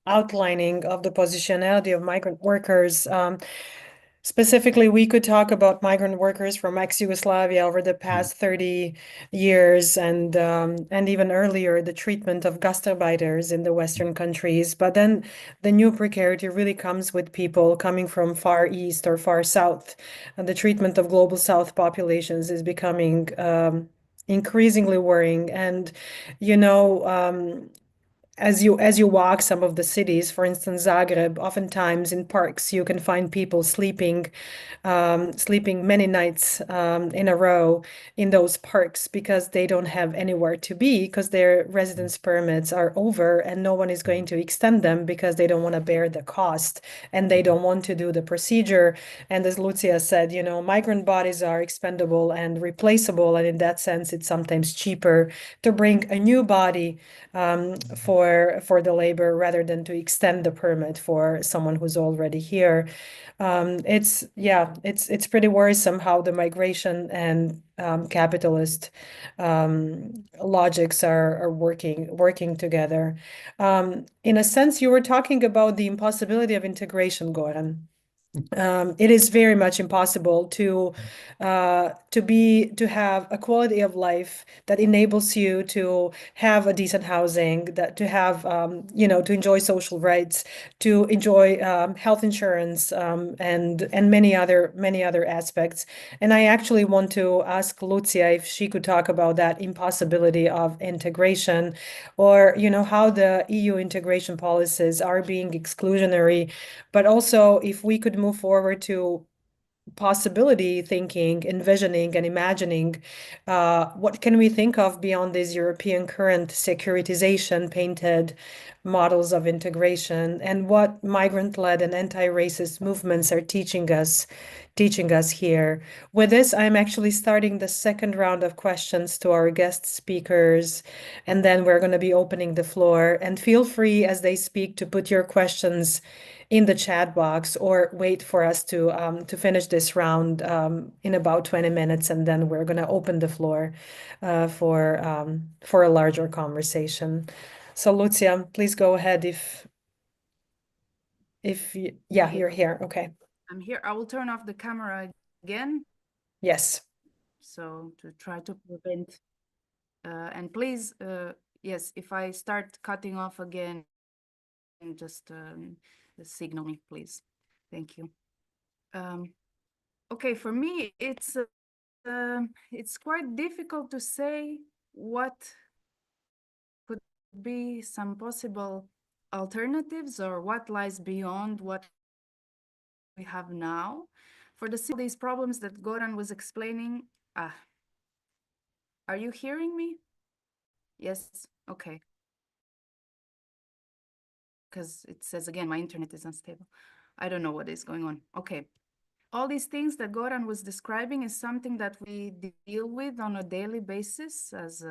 outlining of the positionality of migrant workers. Specifically, we could talk about migrant workers from ex-Yugoslavia over the past 30 years and even earlier, the treatment of gastarbeiters in the Western countries. But then the new precarity really comes with people coming from far east or far south. And the treatment of global south populations is becoming increasingly worrying. And, you know, as you walk some of the cities, for instance, Zagreb, oftentimes in parks you can find people sleeping many nights in a row in those parks because they don't have anywhere to be because their residence permits are over and no one is going to extend them because they don't want to bear the cost and they don't want to do the procedure. And as Lucia said, you know, migrant bodies are expendable and replaceable, and in that sense, it's sometimes cheaper to bring a new body for the labor rather than to extend the permit for someone who's already here. It's pretty worrisome how the migration and capitalist logics are working together. In a sense, you were talking about the impossibility of integration, Goran. It is very much impossible to have a quality of life that enables you to have a decent housing, that to have to enjoy social rights, to enjoy health insurance, and many other aspects. And I actually want to ask Lucia if she could talk about that impossibility of integration, or how the EU integration policies are being exclusionary, but also if we could move forward to possibility thinking, envisioning and imagining what can we think of beyond these European current securitization painted models of integration, and what migrant-led and anti-racist movements are teaching us here. With this, I'm actually starting the second round of questions to our guest speakers, and then we're going to be opening the floor. And feel free as they speak to put your questions in the chat box, or wait for us to finish this round in about 20 minutes, and then we're going to open the floor for a larger conversation. So Lucia, please go ahead you're here. Okay. I'm here. I will turn off the camera again. Yes. So to try to prevent, and please, yes, if I start cutting off again, just signal me, please. Thank you. Okay, for me, it's quite difficult to say what could be some possible alternatives or what lies beyond what we have now. For these problems that Goran was explaining, are you hearing me? Yes, okay. Because it says again, my internet is unstable. I don't know what is going on. Okay. All these things that Goran was describing is something that we deal with on a daily basis as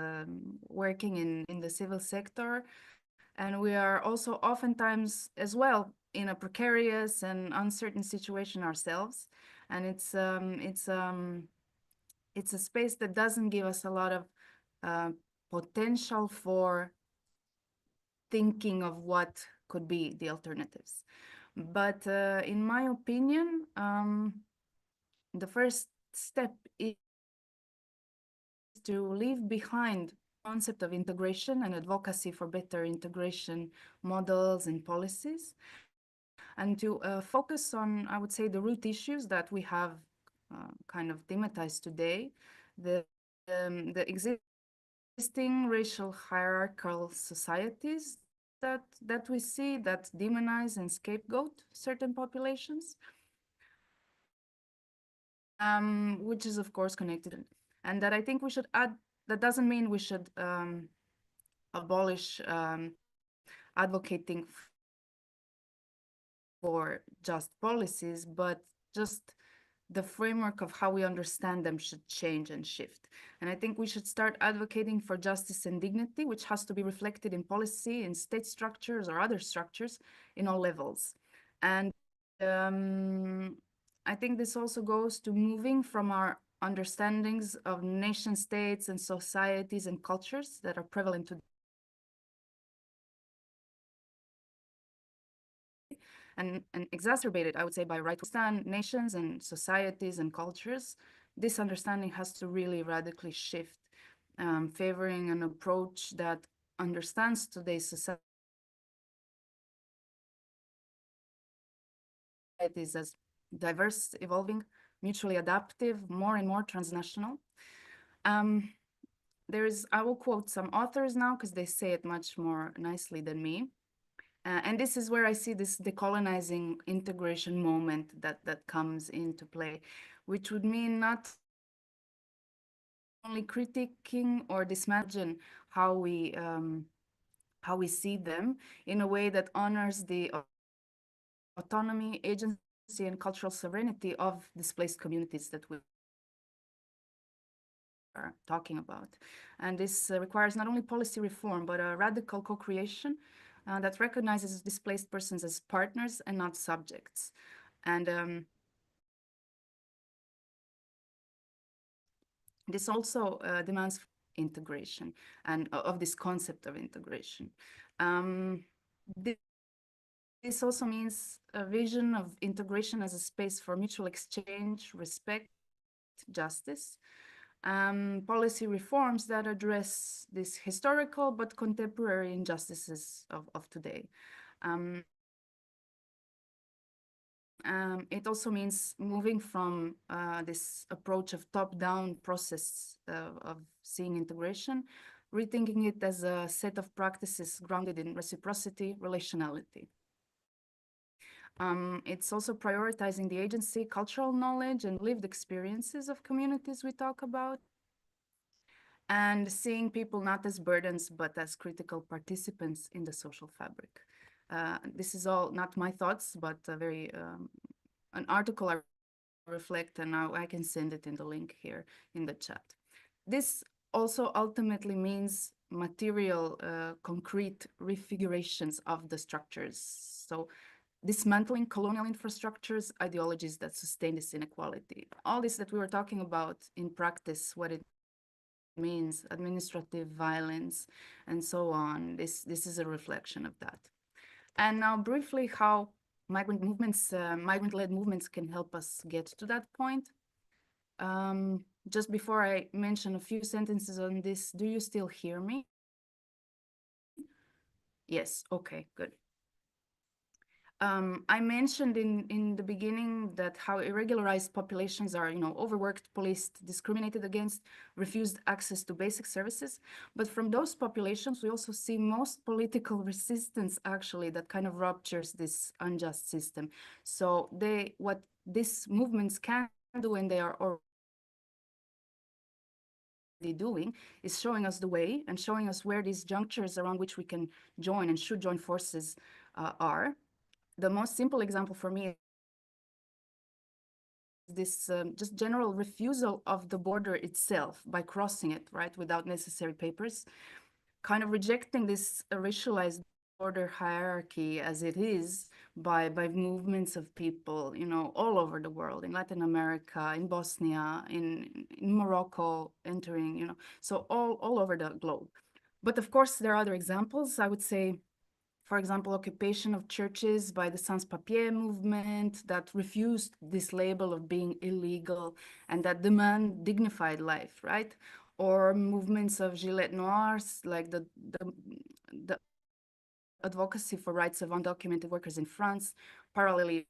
working in the civil sector. And we are also oftentimes as well in a precarious and uncertain situation ourselves. And it's a space that doesn't give us a lot of potential for thinking of what could be the alternatives. But in my opinion, the first step is to leave behind the concept of integration and advocacy for better integration models and policies, and to focus on, I would say, the root issues that we have kind of thematized today, the existing racial hierarchical societies that we see that demonize and scapegoat certain populations, which is of course connected, and that I think we should add. That doesn't mean we should abolish advocating for just policies, but just the framework of how we understand them should change and shift. And I think we should start advocating for justice and dignity, which has to be reflected in policy, in state structures or other structures in all levels. And I think this also goes to moving from our understandings of nation states and societies and cultures that are prevalent today, and exacerbated, I would say, by right to understand nations and societies and cultures. This understanding has to really radically shift, favoring an approach that understands today's societies as diverse, evolving, mutually adaptive, more and more transnational. I will quote some authors now because they say it much more nicely than me. And this is where I see this decolonizing integration moment that comes into play, which would mean not only critiquing or dismantling how we see them in a way that honors the autonomy, agency, and cultural sovereignty of displaced communities that we are talking about. And this requires not only policy reform, but a radical co-creation that recognizes displaced persons as partners and not subjects. And this also demands integration and of this concept of integration. This also means a vision of integration as a space for mutual exchange, respect, justice, policy reforms that address these historical but contemporary injustices of today. It also means moving from this approach of top-down process of seeing integration, rethinking it as a set of practices grounded in reciprocity, relationality. It's also prioritizing the agency, cultural knowledge, and lived experiences of communities we talk about, and seeing people not as burdens, but as critical participants in the social fabric. This is all not my thoughts, but an article I reflect, and now I can send it in the link here in the chat. This also ultimately means material, concrete refigurations of the structures. So dismantling colonial infrastructures, ideologies that sustain this inequality. All this that we were talking about in practice, what it means, administrative violence, and so on. This is a reflection of that. And now briefly how migrant movements, migrant-led movements can help us get to that point. Just before I mention a few sentences on this, do you still hear me? Yes, okay, good. I mentioned in the beginning that how irregularized populations are, overworked, policed, discriminated against, refused access to basic services. But from those populations, we also see most political resistance, actually, that kind of ruptures this unjust system. So what these movements can do, and they are already doing, is showing us the way and showing us where these junctures around which we can join and should join forces are. The most simple example for me is this just general refusal of the border itself by crossing it, right, without necessary papers, kind of rejecting this racialized border hierarchy as it is by movements of people, all over the world, in Latin America, in Bosnia, in Morocco, entering, so all over the globe. But of course, there are other examples. I would say, for example, occupation of churches by the sans-papiers movement that refused this label of being illegal and that demand dignified life, right? Or movements of gilets noirs, like the advocacy for rights of undocumented workers in France, parallelly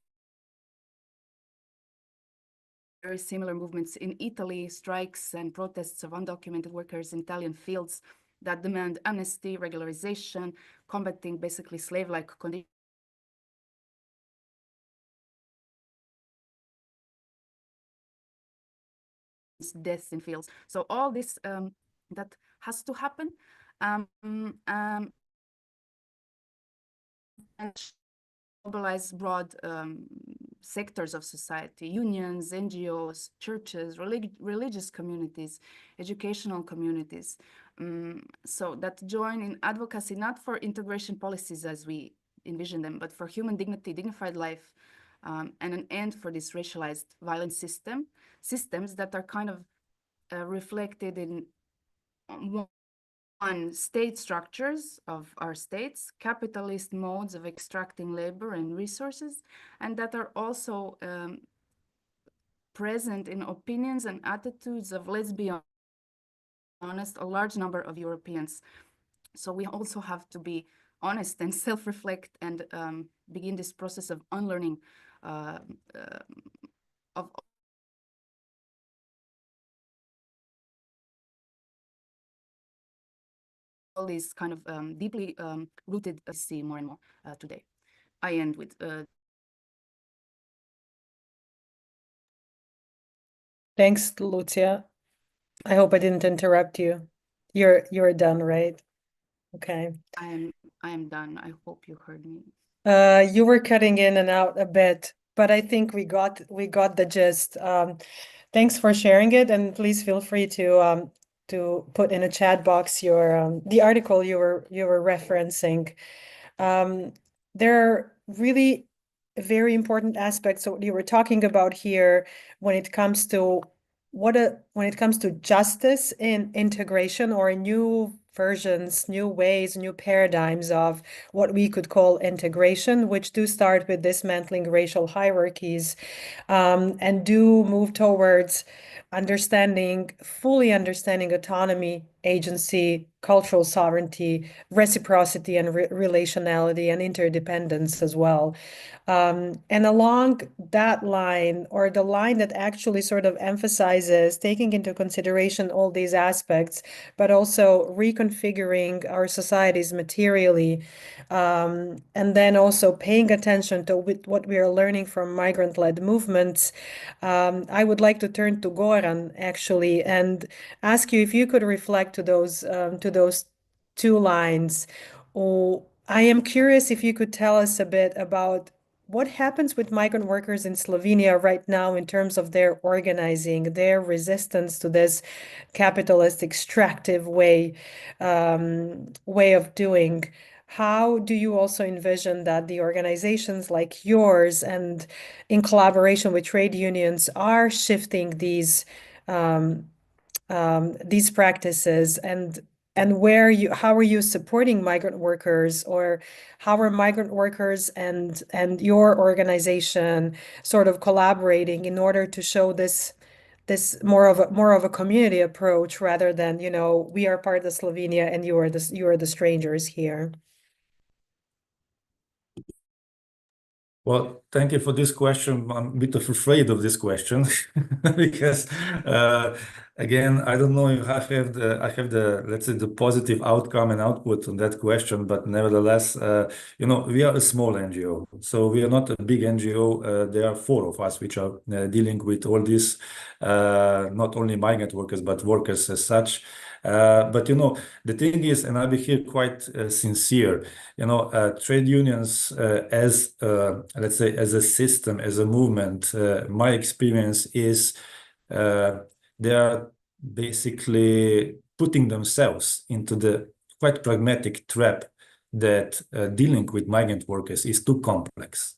very similar movements in Italy, strikes and protests of undocumented workers in Italian fields that demand amnesty, regularization, combating basically slave-like conditions deaths in fields. So all this that has to happen. And mobilize broad sectors of society, unions, NGOs, churches, religious communities, educational communities, so that join in advocacy not for integration policies as we envision them, but for human dignity, dignified life, and an end for this racialized violent systems that are kind of reflected in on state structures of our states, capitalist modes of extracting labor and resources, and that are also present in opinions and attitudes of, let's be honest, a large number of Europeans. So we also have to be honest and self-reflect and begin this process of unlearning of all these kind of deeply rooted see more and more today. I end with Thanks, Lucia. I hope I didn't interrupt you. You're done, right? Okay. I am done. I hope you heard me. You were cutting in and out a bit, but I think we got the gist. Thanks for sharing it, and please feel free to put in a chat box your the article you were referencing. There are really very important aspects of what you were talking about here when it comes to justice in integration, or new versions, new ways, new paradigms of what we could call integration, which do start with dismantling racial hierarchies, and do move towards fully understanding autonomy, agency, cultural sovereignty, reciprocity, and relationality, and interdependence as well. And along that line, or the line that actually sort of emphasizes taking into consideration all these aspects, but also reconfiguring our societies materially, and then also paying attention to what we are learning from migrant-led movements, I would like to turn to Goran, actually, and ask you if you could reflect to those two lines. I am curious if you could tell us a bit about what happens with migrant workers in Slovenia right now in terms of their organizing, their resistance to this capitalist extractive way of doing. How do you also envision that the organizations like yours, and in collaboration with trade unions, are shifting these practices, and how are you supporting migrant workers, or how are migrant workers and your organization sort of collaborating in order to show this more of a community approach, rather than, we are part of Slovenia and you are the strangers here? Well, thank you for this question. I'm a bit afraid of this question because, again, I don't know if I have the let's say the positive outcome and output on that question, but nevertheless, we are a small NGO, so we are not a big NGO. There are 4 of us which are dealing with all this, not only migrant workers but workers as such. But the thing is, and I'll be here quite sincere, trade unions as let's say as a system, as a movement, my experience is they are basically putting themselves into the quite pragmatic trap that dealing with migrant workers is too complex.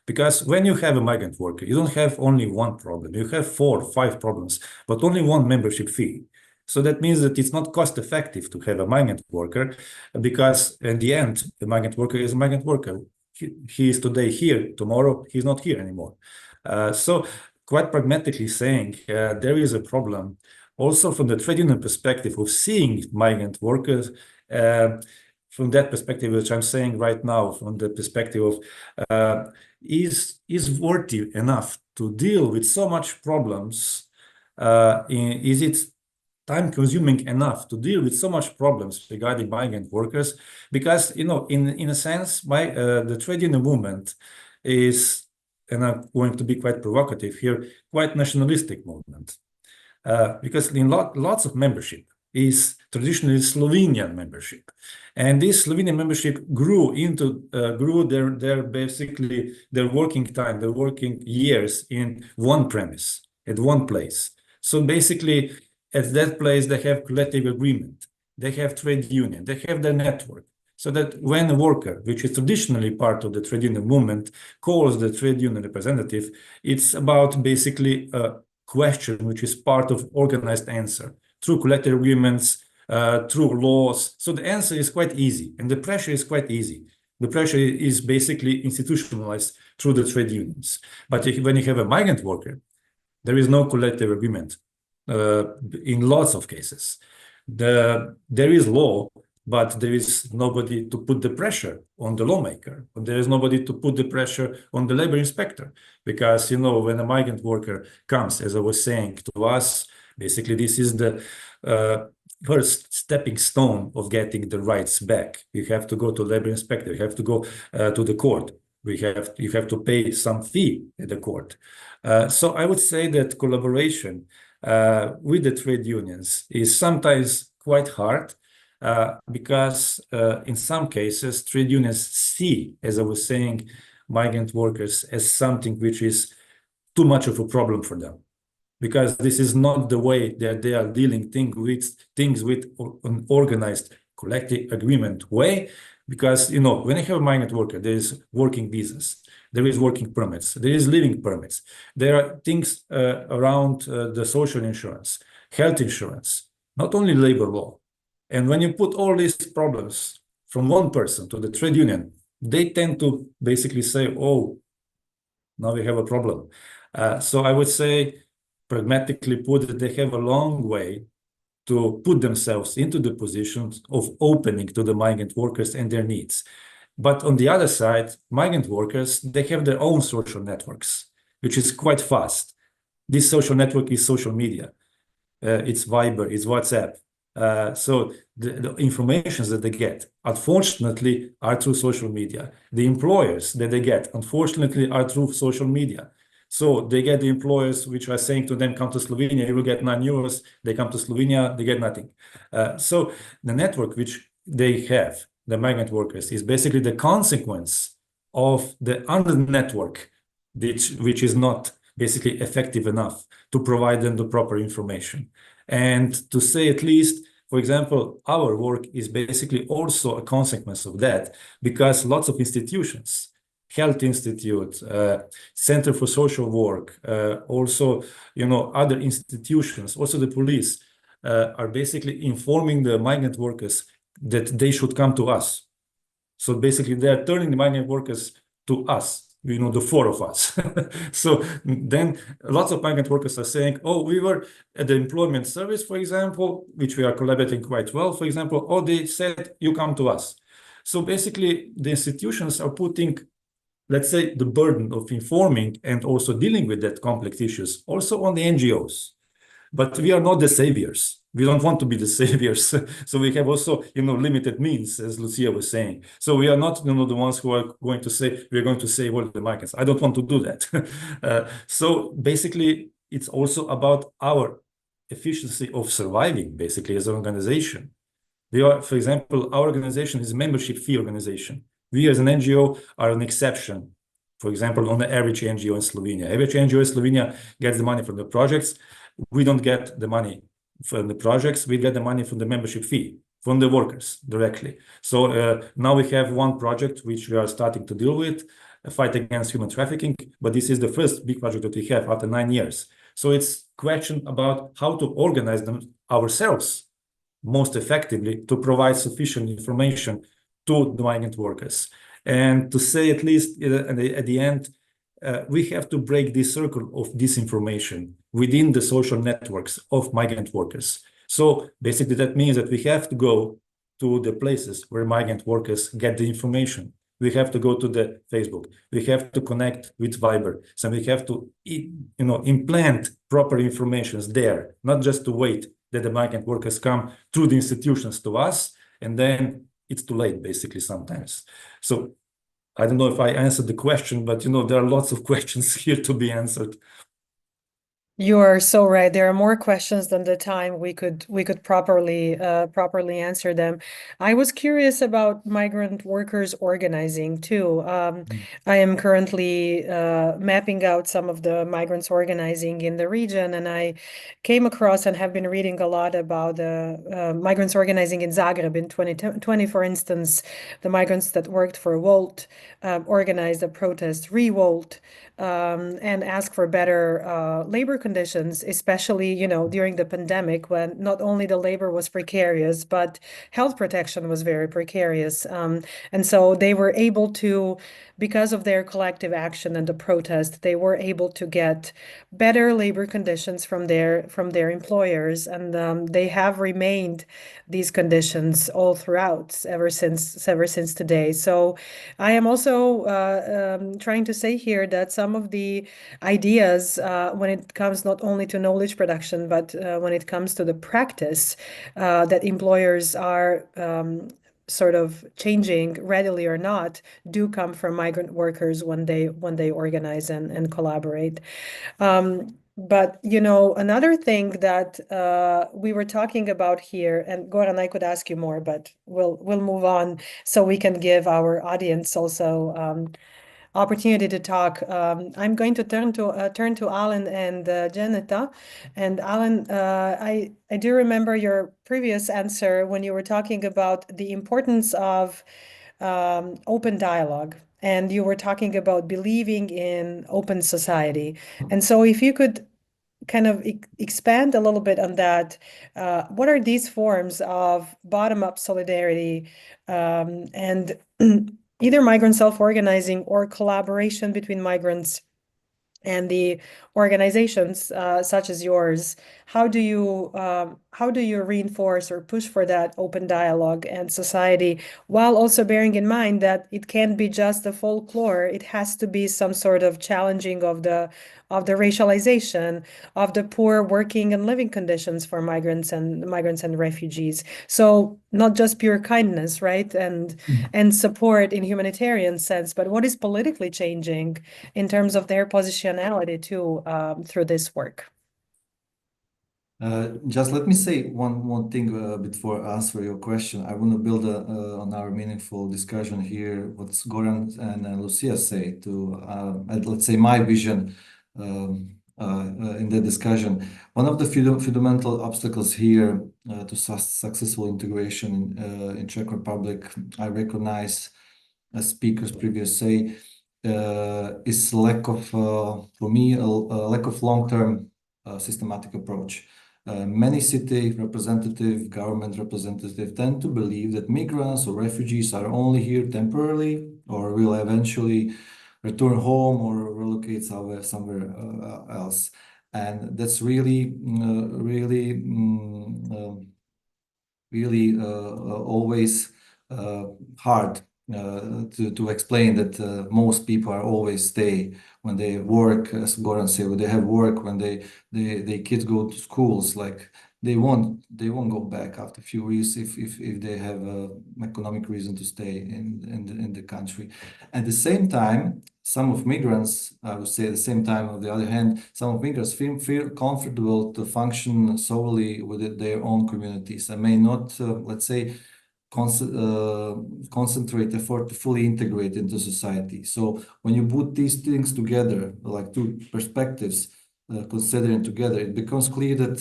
Because when you have a migrant worker, you don't have only one problem, you have 4 or 5 problems, but only one membership fee. So that means that it's not cost effective to have a migrant worker, because in the end, the migrant worker is a migrant worker. He is today here, tomorrow he's not here anymore. So quite pragmatically saying, there is a problem also from the trade union perspective of seeing migrant workers, from that perspective, which I'm saying right now, from the perspective of is worthy enough to deal with so much problems? Is it time-consuming enough to deal with so much problems regarding migrant workers? Because in a sense, the trade union movement is, and I'm going to be quite provocative here, quite nationalistic movement. because in lots of membership is traditionally Slovenian membership, and this Slovenian membership grew their basically their working time, their working years in one premise at one place. So basically, at that place they have collective agreement, they have trade union, they have their network. So that when a worker, which is traditionally part of the trade union movement, calls the trade union representative, it's about basically a question which is part of organized answer through collective agreements, through laws. So the answer is quite easy, and the pressure is quite easy. The pressure is basically institutionalized through the trade unions. But when you have a migrant worker, there is no collective agreement in lots of cases. There is law, but there is nobody to put the pressure on the lawmaker. There is nobody to put the pressure on the labor inspector. Because, when a migrant worker comes, as I was saying to us, basically this is the first stepping stone of getting the rights back. You have to go to labor inspector, you have to go to the court. You have to pay some fee at the court. So I would say that collaboration with the trade unions is sometimes quite hard, because in some cases, trade unions see, as I was saying, migrant workers as something which is too much of a problem for them, because this is not the way that they are dealing things with an organized collective agreement way. Because, when you have a migrant worker, there is working visas, there is working permits, there is living permits, there are things around the social insurance, health insurance, not only labor law. And when you put all these problems from one person to the trade union, they tend to basically say, oh, now we have a problem. So I would say, pragmatically put, that they have a long way to put themselves into the positions of opening to the migrant workers and their needs. But on the other side, migrant workers, they have their own social networks, which is quite fast. This social network is social media. It's Viber, it's WhatsApp. So the informations that they get, unfortunately, are through social media. The employers that they get, unfortunately, are through social media. So they get the employers which are saying to them, come to Slovenia, you will get €9. They come to Slovenia, they get nothing. So the network which they have, the migrant workers, is basically the consequence of the other network, which is not basically effective enough to provide them the proper information. And to say at least, for example, our work is basically also a consequence of that, because lots of institutions, Health Institute, Center for Social Work, also, other institutions, also the police, are basically informing the migrant workers that they should come to us. So basically, they are turning the migrant workers to us, the four of us. So then lots of migrant workers are saying, oh, we were at the employment service, for example, which we are collaborating quite well, for example, or they said, you come to us. So basically, the institutions are putting, let's say, the burden of informing and also dealing with that complex issues also on the NGOs. But we are not the saviors. We don't want to be the saviors. So we have also, limited means, as Lucia was saying. So we are not, the ones who are going to say, we're going to save all the migrants. I don't want to do that. So basically, it's also about our efficiency of surviving, basically, as an organization. We are, for example, our organization is a membership fee organization. We as an NGO are an exception, for example, on the average NGO in Slovenia. Average NGO in Slovenia gets the money from the projects. We don't get the money from the projects. We get the money from the membership fee, from the workers directly. So now we have one project which we are starting to deal with, a fight against human trafficking. But this is the first big project that we have after 9 years. So it's a question about how to organize them ourselves most effectively to provide sufficient information to the migrant workers. And to say at least at the end, we have to break this circle of disinformation within the social networks of migrant workers. So basically that means that we have to go to the places where migrant workers get the information. We have to go to the Facebook. We have to connect with Viber. So we have to, implant proper information there, not just to wait that the migrant workers come through the institutions to us, and then it's too late, basically, sometimes. So I don't know if I answered the question, but, there are lots of questions here to be answered. You are so right. There are more questions than the time we could properly answer them. I was curious about migrant workers organizing too. I am currently mapping out some of the migrants organizing in the region, and I came across and have been reading a lot about the migrants organizing in Zagreb in 2020, for instance. The migrants that worked for Wolt organized a protest, Revolt, and ask for better labor conditions, especially, during the pandemic when not only the labor was precarious, but health protection was very precarious. And so they were able to, because of their collective action and the protest, they were able to get better labor conditions from their employers, and they have remained these conditions all throughout ever since today. So I am also trying to say here that some of the ideas when it comes not only to knowledge production, but when it comes to the practice that employers are sort of changing readily or not, do come from migrant workers when they organize and collaborate. But another thing that we were talking about here, and Goran, I could ask you more, but we'll move on so we can give our audience also opportunity to talk. I'm going to turn to Alen and Dženeta. And Alen, I do remember your previous answer when you were talking about the importance of open dialogue. And you were talking about believing in open society. And so if you could kind of expand a little bit on that, what are these forms of bottom-up solidarity and either migrant self-organizing or collaboration between migrants and the organizations such as yours? How do you reinforce or push for that open dialogue and society, while also bearing in mind that it can't be just the folklore? It has to be some sort of challenging of the racialization of the poor working and living conditions for migrants and refugees. So not just pure kindness, right, and support in humanitarian sense, but what is politically changing in terms of their positionality too through this work. Just let me say one thing before I answer your question. I want to build on our meaningful discussion here, what Goran and Lucia say to, let's say, my vision in the discussion. One of the fundamental obstacles here to successful integration in Czech Republic, I recognize, as speakers previously say, is lack of, for me, a lack of long-term systematic approach. Many city representative, government representative tend to believe that migrants or refugees are only here temporarily or will eventually return home or relocate somewhere else. And that's really always hard to explain that most people are always stay when they work, as Goran said, when they have work, when they kids go to schools, like they won't go back after a few years if they have economic reason to stay in the country. At the same time, some of migrants, I would say, at the same time, on the other hand, some of migrants feel comfortable to function solely with their own communities and may not, let's say, concentrate effort to fully integrate into society. So when you put these things together, like two perspectives, considering together, it becomes clear that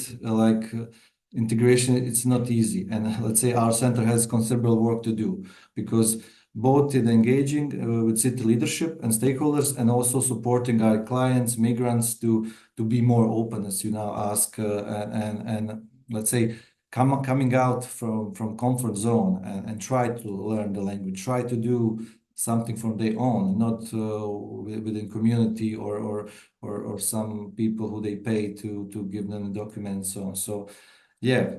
integration, it's not easy. And let's say our center has considerable work to do, because both in engaging with city leadership and stakeholders, and also supporting our clients, migrants, to be more open, as you now ask, and let's say coming out from comfort zone and try to learn the language, try to do something from their own, not within community or some people who they pay to give them the documents. So yeah,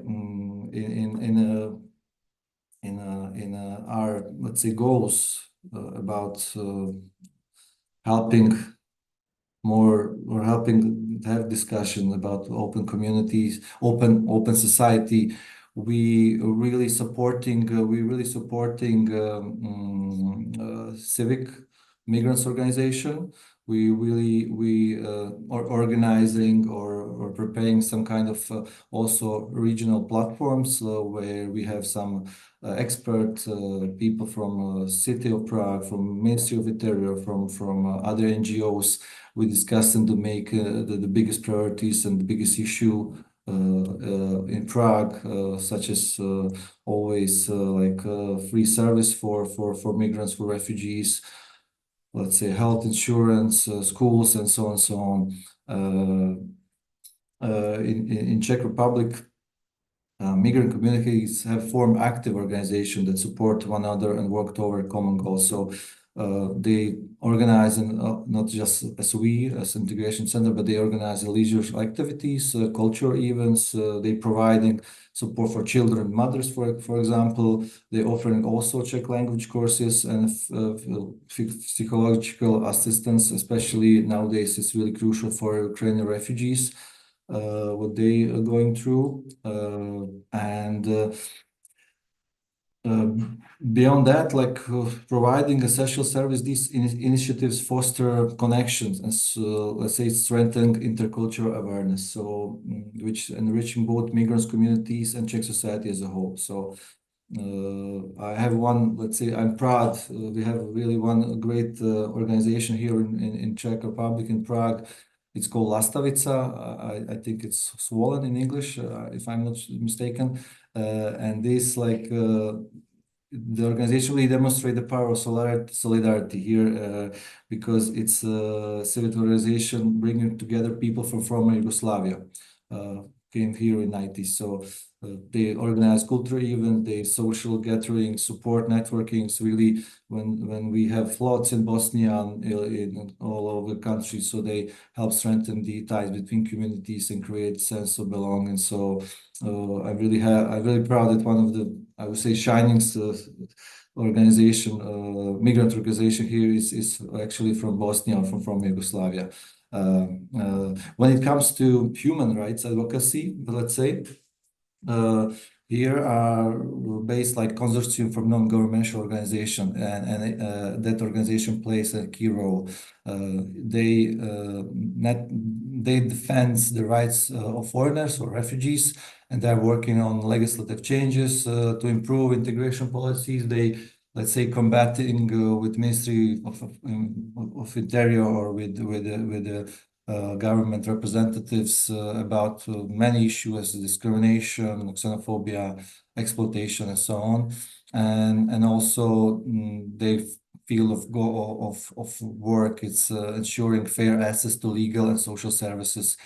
in our, let's say, goals about helping more, or helping to have discussion about open communities, open society, we really supporting civic migrants organization. we are organizing or preparing some kind of also regional platforms where we have some expert people from City of Prague, from Ministry of Interior, from other NGOs. We discuss and to make the biggest priorities and the biggest issue in Prague, such as always like free service for migrants, for refugees, let's say health insurance, schools, and so on and so on. In Czech Republic, migrant communities have formed active organizations that support one another and work toward common goals. So they organize, not just as we, as Integration Center, but they organize leisure activities, cultural events. They providing support for children and mothers, for example. They offering also Czech language courses and psychological assistance, especially nowadays. It's really crucial for Ukrainian refugees, what they are going through. Beyond that, like providing a social service, these initiatives foster connections and let's say strengthen intercultural awareness, so which enriching both migrants communities and Czech society as a whole. So I have one, let's say, I'm proud. We have really one great organization here in Czech Republic, in Prague. It's called Lastavica. I think it's swollen in English, if I'm not mistaken. And this, like, the organization really demonstrate the power of solidarity here, because it's a civic organization bringing together people from former Yugoslavia, came here in 90s. So they organize cultural events, they social gatherings, support networking. So really, when we have floods in Bosnia and in all over the country, so they help strengthen the ties between communities and create sense of belonging. So I'm really proud that one of the, I would say, shining organization, migrant organization here is actually from Bosnia, from Yugoslavia. When it comes to human rights advocacy, let's say, here are based like consortium from non-governmental organization, and that organization plays a key role. They defend the rights of foreigners or refugees, and they're working on legislative changes to improve integration policies. They, let's say, combating with Ministry of Interior or with the government representatives about many issues, discrimination, xenophobia, exploitation, and so on. And also their field of work, it's ensuring fair access to legal and social services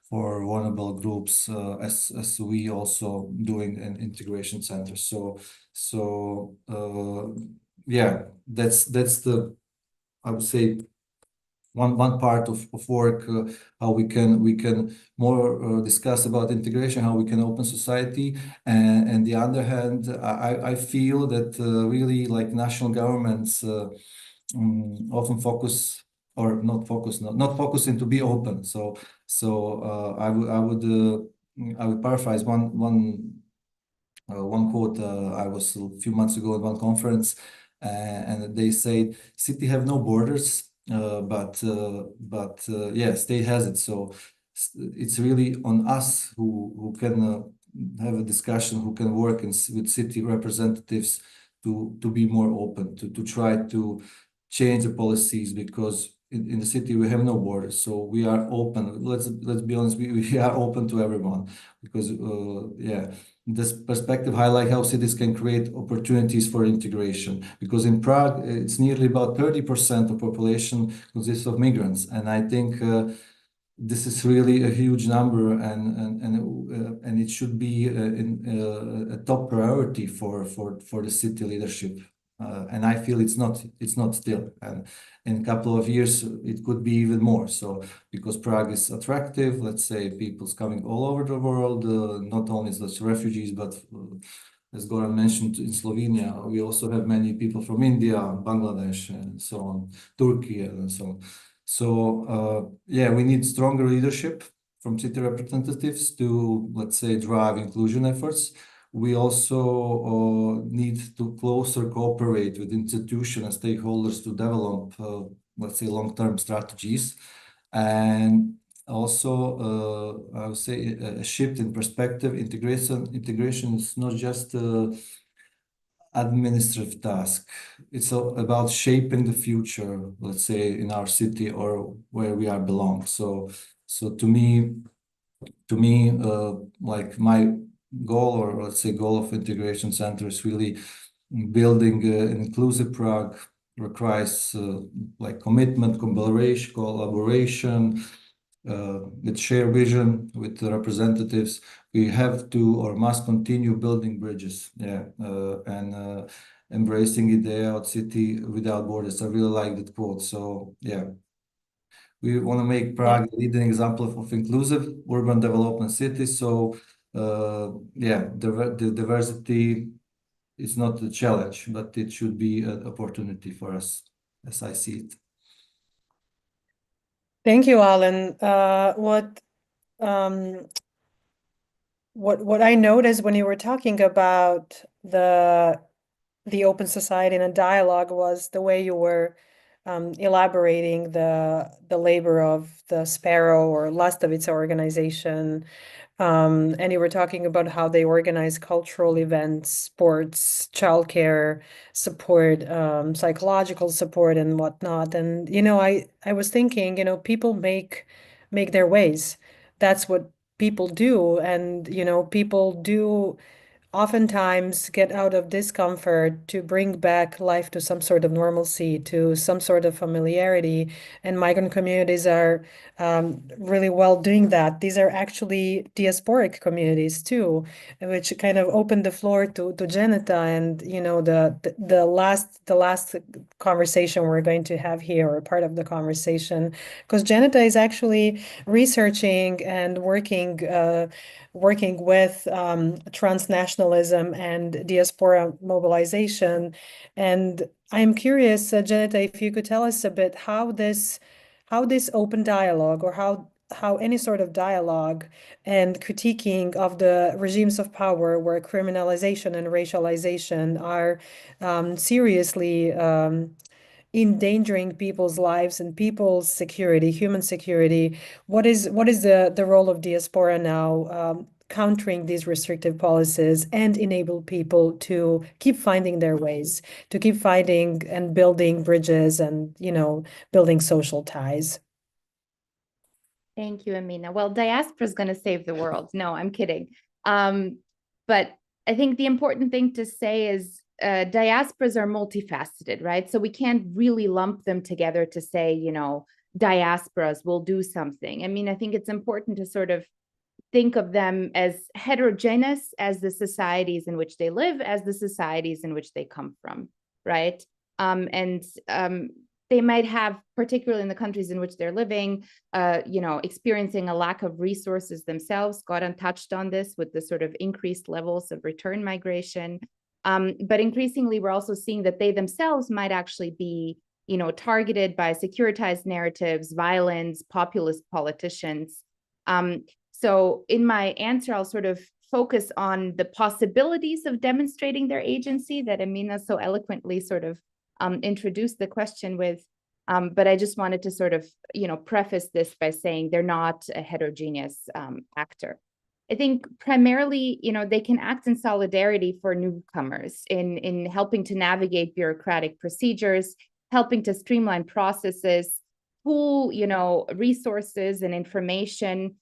for vulnerable groups, as we also doing in integration centers. So yeah, that's the, I would say, one part of work, how we can more discuss about integration, how we can open society, and the other hand, I feel that really, like, national governments often focus or not focusing to be open. So I would paraphrase one quote. I was a few months ago at one conference, and they said, "City have no borders." But yeah, state has it. So it's really on us who can have a discussion, who can work with city representatives to be more open, to try to change the policies, because in the city we have no borders, so we are open. Let's be honest, we are open to everyone, because yeah, this perspective highlight how cities can create opportunities for integration, because in Prague it's nearly about 30% of population consists of migrants, and I think this is really a huge number, and it should be a top priority for the city leadership. And I feel it's not still, and in a couple of years it could be even more so, because Prague is attractive. Let's say people's coming all over the world, not only as refugees, but as Goran mentioned, in Slovenia we also have many people from India, Bangladesh, and so on, Turkey, and so on. So yeah, we need stronger leadership from city representatives to, let's say, drive inclusion efforts. We also need to closer cooperate with institutions and stakeholders to develop let's say, long-term strategies. And also, I would say a shift in perspective. Integration is not just administrative task. It's about shaping the future, let's say, in our city or where we are belong. So to me, like my goal, or let's say goal of Integration Center, is really building an inclusive Prague requires like commitment, collaboration, with shared vision with the representatives. We have to or must continue building bridges, and embracing idea of city without borders. I really like that quote. So yeah, we want to make Prague a leading example of inclusive urban development city. So yeah, the diversity is not a challenge, but it should be an opportunity for us, as I see it. Thank you, Alen. What I noticed when you were talking about the open society and a dialogue was the way you were elaborating the labor of the Sparrow or Lastavica organization. And you were talking about how they organize cultural events, sports, childcare support, psychological support, and whatnot. And I was thinking, people make their ways. That's what people do, and people do oftentimes get out of discomfort to bring back life to some sort of normalcy, to some sort of familiarity. And migrant communities are really well doing that. These are actually diasporic communities too, which kind of opened the floor to Dženeta and the last conversation we're going to have here, or part of the conversation, because Dženeta is actually researching and working with transnationalism and diaspora mobilization. And I'm curious, Dženeta, if you could tell us a bit how this open dialogue, or how any sort of dialogue and critiquing of the regimes of power where criminalization and racialization are seriously endangering people's lives and people's security, human security. What is the role of diaspora now, countering these restrictive policies and enable people to keep finding their ways, to keep finding and building bridges and, building social ties? Thank you, Emina. Well, diaspora is going to save the world. No, I'm kidding. But I think the important thing to say is diasporas are multifaceted, right? So we can't really lump them together to say, diasporas will do something. I mean, I think it's important to sort of think of them as heterogeneous as the societies in which they live, as the societies in which they come from, right? They might have, particularly in the countries in which they're living, experiencing a lack of resources themselves. Goran touched on this with the sort of increased levels of return migration. But increasingly, we're also seeing that they themselves might actually be, targeted by securitized narratives, violence, populist politicians. So in my answer, I'll sort of focus on the possibilities of demonstrating their agency that Emina so eloquently sort of introduced the question with. But I just wanted to sort of, preface this by saying they're not a heterogeneous actor. I think primarily, they can act in solidarity for newcomers in helping to navigate bureaucratic procedures, helping to streamline processes, pool, resources and information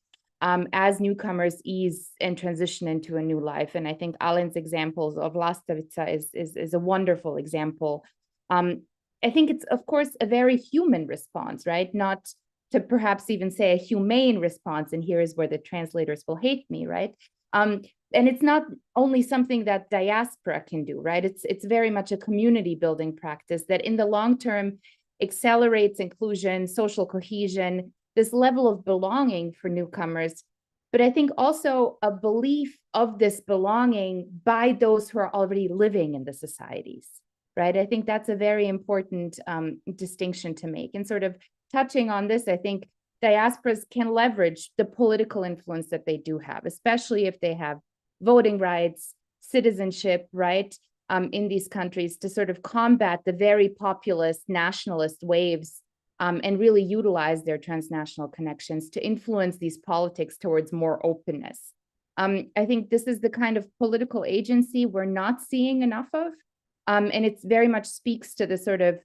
as newcomers ease and transition into a new life. And I think Alen's examples of Lastavica is a wonderful example. I think it's, of course, a very human response, right? Not to perhaps even say a humane response, and here is where the translators will hate me, right? And it's not only something that diaspora can do, right? It's very much a community building practice that in the long term accelerates inclusion, social cohesion, this level of belonging for newcomers, but I think also a belief of this belonging by those who are already living in the societies, right? I think that's a very important distinction to make. And sort of touching on this, I think diasporas can leverage the political influence that they do have, especially if they have voting rights, citizenship, right, in these countries, to sort of combat the very populist nationalist waves and really utilize their transnational connections to influence these politics towards more openness. I think this is the kind of political agency we're not seeing enough of, and it very much speaks to the sort of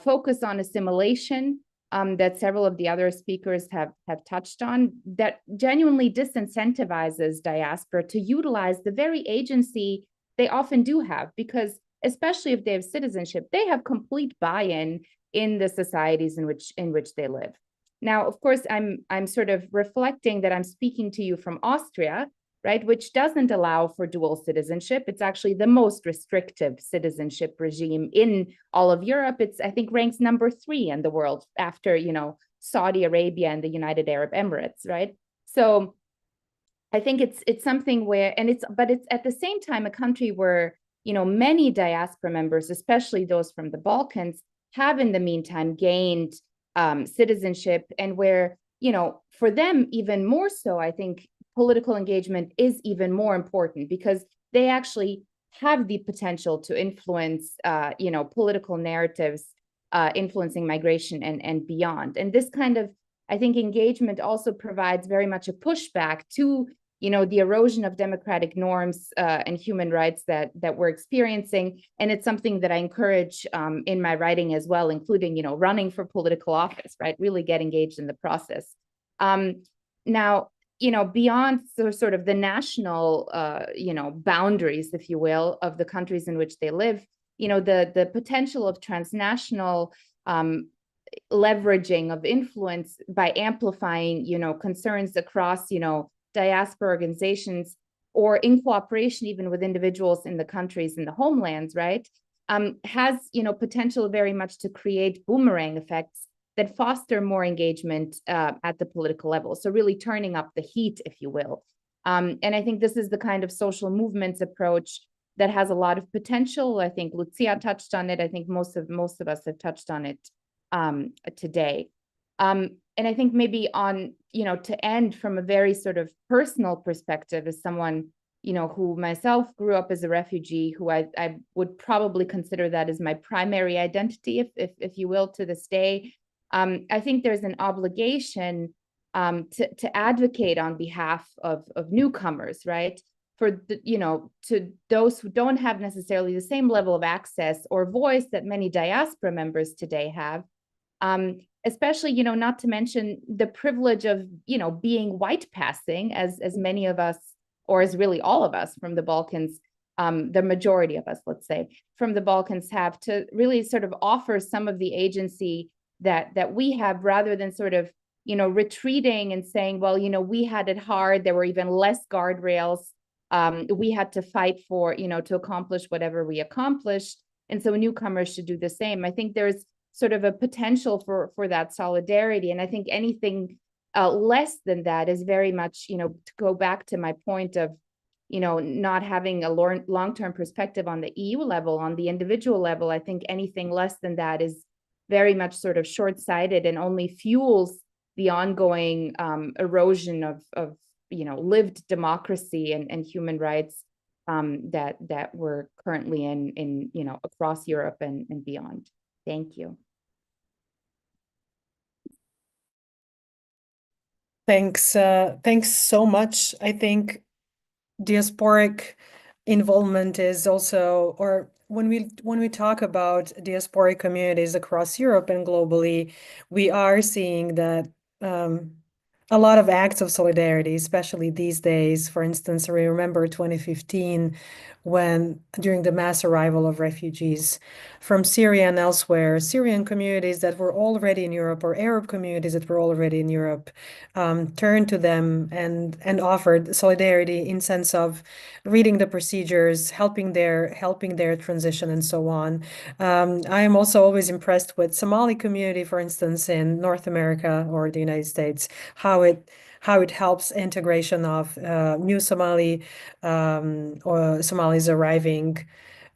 focus on assimilation that several of the other speakers have touched on, that genuinely disincentivizes diaspora to utilize the very agency they often do have, because especially if they have citizenship, they have complete buy-in in the societies in which they live. Now, of course, I'm sort of reflecting that I'm speaking to you from Austria, right, which doesn't allow for dual citizenship. It's actually the most restrictive citizenship regime in all of Europe. It's, I think, ranks number 3 in the world after, you know, Saudi Arabia and the United Arab Emirates, right? So I think it's something where, but it's at the same time a country where, you know, many diaspora members, especially those from the Balkans, have in the meantime gained citizenship, and where, you know, for them even more so, I think political engagement is even more important, because they actually have the potential to influence, you know, political narratives, influencing migration and beyond. And this kind of, I think, engagement also provides very much a pushback to, you know, the erosion of democratic norms and human rights that we're experiencing. And it's something that I encourage in my writing as well, including, you know, running for political office, right? Really get engaged in the process. Now, you know, beyond sort of the national, you know, boundaries, if you will, of the countries in which they live, you know, the potential of transnational leveraging of influence by amplifying, you know, concerns across, you know, diaspora organizations, or in cooperation even with individuals in the countries in the homelands, right, has, you know, potential very much to create boomerang effects that foster more engagement at the political level. So really turning up the heat, if you will. And I think this is the kind of social movements approach that has a lot of potential. I think Lucia touched on it. I think most of us have touched on it today. And I think maybe on, you know, to end from a very sort of personal perspective, as someone, you know, who myself grew up as a refugee, who I would probably consider that as my primary identity, if you will, to this day. I think there's an obligation to advocate on behalf of newcomers, right? For the, you know, to those who don't have necessarily the same level of access or voice that many diaspora members today have. Especially, you know, not to mention the privilege of, you know, being white passing, as many of us, or as really all of us from the Balkans, the majority of us, let's say, from the Balkans have, to really sort of offer some of the agency that we have, rather than sort of, you know, retreating and saying, well, you know, we had it hard, there were even less guardrails, we had to fight for, you know, to accomplish whatever we accomplished, and so newcomers should do the same. I think there's sort of a potential for that solidarity, and I think anything less than that is very much, you know, to go back to my point of, you know, not having a long-term perspective on the EU level, on the individual level. I think anything less than that is very much sort of short-sighted and only fuels the ongoing erosion of you know, lived democracy and human rights that we're currently in you know, across Europe and beyond. Thank you. Thanks. Thanks so much. I think diasporic involvement is also, or when we talk about diasporic communities across Europe and globally, we are seeing that a lot of acts of solidarity, especially these days. For instance, I remember 2015, when during the mass arrival of refugees from Syria and elsewhere, Syrian communities that were already in Europe, or Arab communities that were already in Europe, turned to them and offered solidarity in sense of reading the procedures, helping their transition, and so on. I am also always impressed with Somali community, for instance, in North America or the United States, how it helps integration of new Somali or Somalis arriving,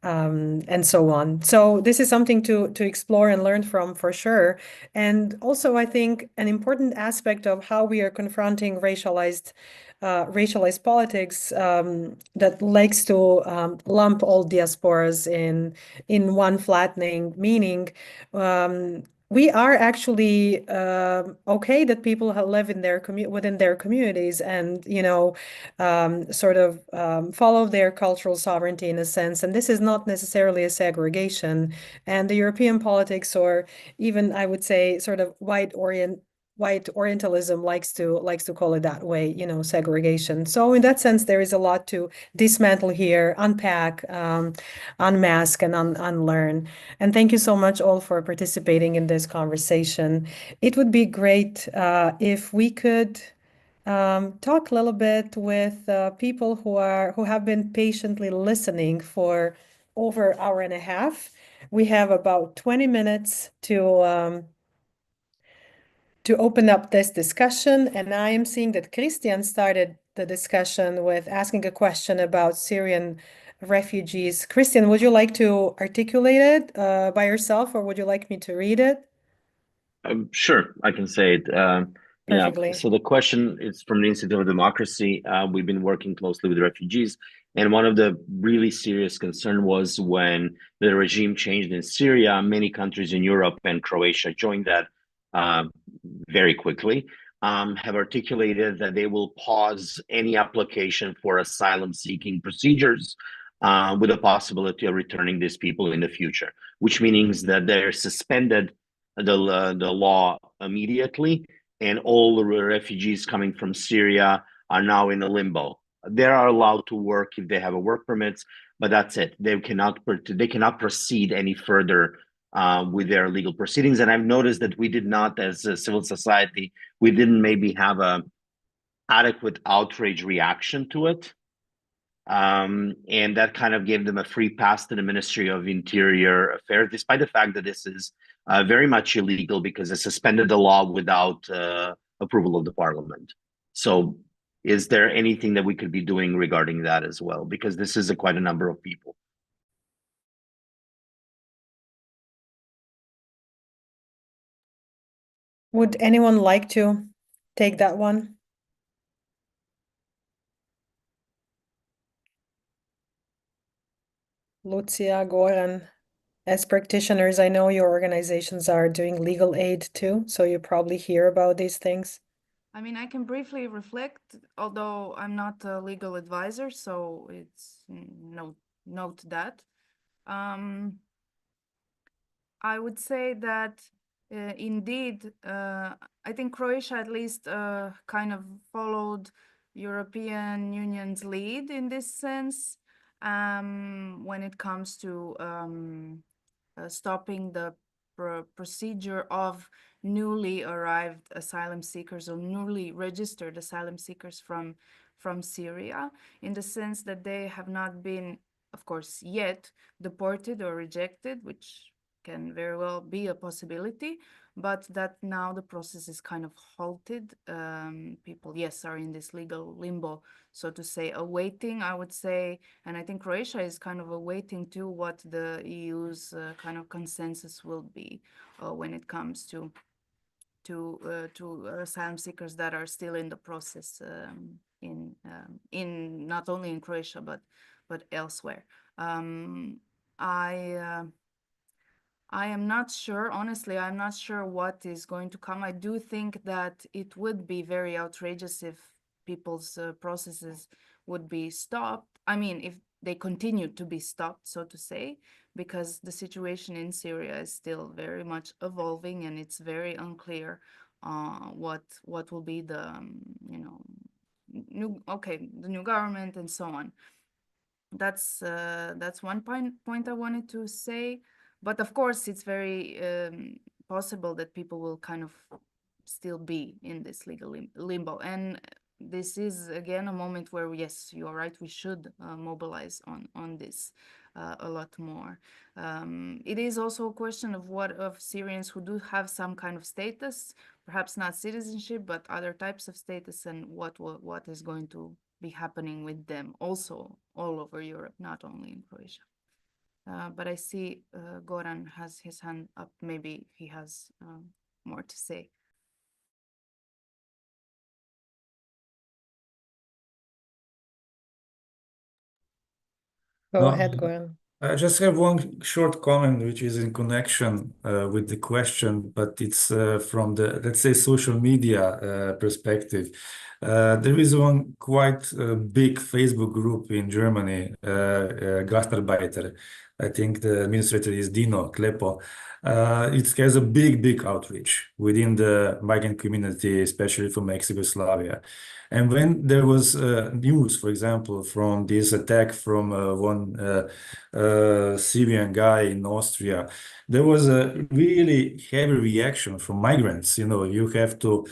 and so on. So this is something to explore and learn from, for sure. And also, I think an important aspect of how we are confronting racialized politics that likes to lump all diasporas in one flattening meaning. we are actually okay that people live in their within their communities and, you know, sort of follow their cultural sovereignty in a sense. And this is not necessarily a segregation. And the European politics, or even I would say sort of white Orientalism likes to call it that way, you know, segregation. So in that sense, there is a lot to dismantle here, unpack, unmask, and unlearn. And thank you so much all for participating in this conversation. It would be great if we could talk a little bit with people who have been patiently listening for over an hour and a half. We have about 20 minutes to open up this discussion. And I am seeing that Christian started the discussion with asking a question about Syrian refugees. Christian, would you like to articulate it by yourself, or would you like me to read it? Sure, I can say it. Perfectly. Yeah, so the question is from the Institute of Democracy. We've been working closely with refugees, and one of the really serious concern was when the regime changed in Syria, many countries in Europe and Croatia joined that very quickly, have articulated that they will pause any application for asylum-seeking procedures with the possibility of returning these people in the future, which means that they're suspended the law immediately, and all the refugees coming from Syria are now in a limbo. They are allowed to work if they have a work permits, but that's it. They cannot proceed any further with their legal proceedings. And I've noticed that we did not, as a civil society, we didn't maybe have a adequate outrage reaction to it. And that kind of gave them a free pass to the Ministry of Interior Affairs, despite the fact that this is very much illegal because it suspended the law without approval of the parliament. So is there anything that we could be doing regarding that as well? Because this is quite a number of people. Would anyone like to take that one? Lucia, Goran, as practitioners, I know your organizations are doing legal aid too, so you probably hear about these things. I mean, I can briefly reflect, although I'm not a legal advisor, so it's note that. I would say that indeed, I think Croatia at least kind of followed European Union's lead in this sense when it comes to stopping the procedure of newly arrived asylum seekers or newly registered asylum seekers from Syria, in the sense that they have not been, of course, yet deported or rejected, which can very well be a possibility, but that now the process is kind of halted. People, yes, are in this legal limbo, so to say, awaiting, I would say, and I think Croatia is kind of awaiting too what the EU's kind of consensus will be when it comes to asylum seekers that are still in the process in not only in Croatia but elsewhere. I am not sure, honestly, I'm not sure what is going to come. I do think that it would be very outrageous if people's processes would be stopped. I mean, if they continue to be stopped, so to say, because the situation in Syria is still very much evolving and it's very unclear what will be the, the new government and so on. That's one point I wanted to say. But of course, it's very possible that people will kind of still be in this legal limbo. And this is, again, a moment where, yes, you are right, we should mobilize on this a lot more. It is also a question of Syrians who do have some kind of status, perhaps not citizenship, but other types of status, and what is going to be happening with them also all over Europe, not only in Croatia. But I see Goran has his hand up. Maybe he has more to say. Go ahead, Goran. I just have one short comment, which is in connection with the question, but it's from the, let's say, social media perspective. There is one quite big Facebook group in Germany, Gastarbeiter. I think the administrator is Dino Klepo. It has a big outreach within the migrant community, especially from ex-Yugoslavia. And when there was news, for example, from this attack from one Syrian guy in Austria, there was a really heavy reaction from migrants. You have to,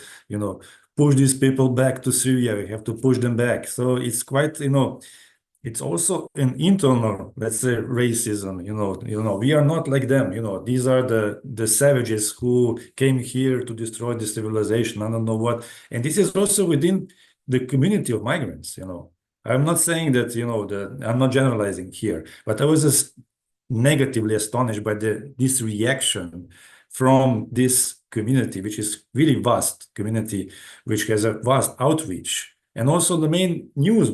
push these people back to Syria. You have to push them back. So it's quite, it's also an internal, let's say, racism. We are not like them. These are the savages who came here to destroy the civilization. I don't know what. And this is also within the community of migrants. I'm not saying that, I'm not generalizing here, but I was just negatively astonished by this reaction from this community, which is really vast community, which has a vast outreach. And also the main news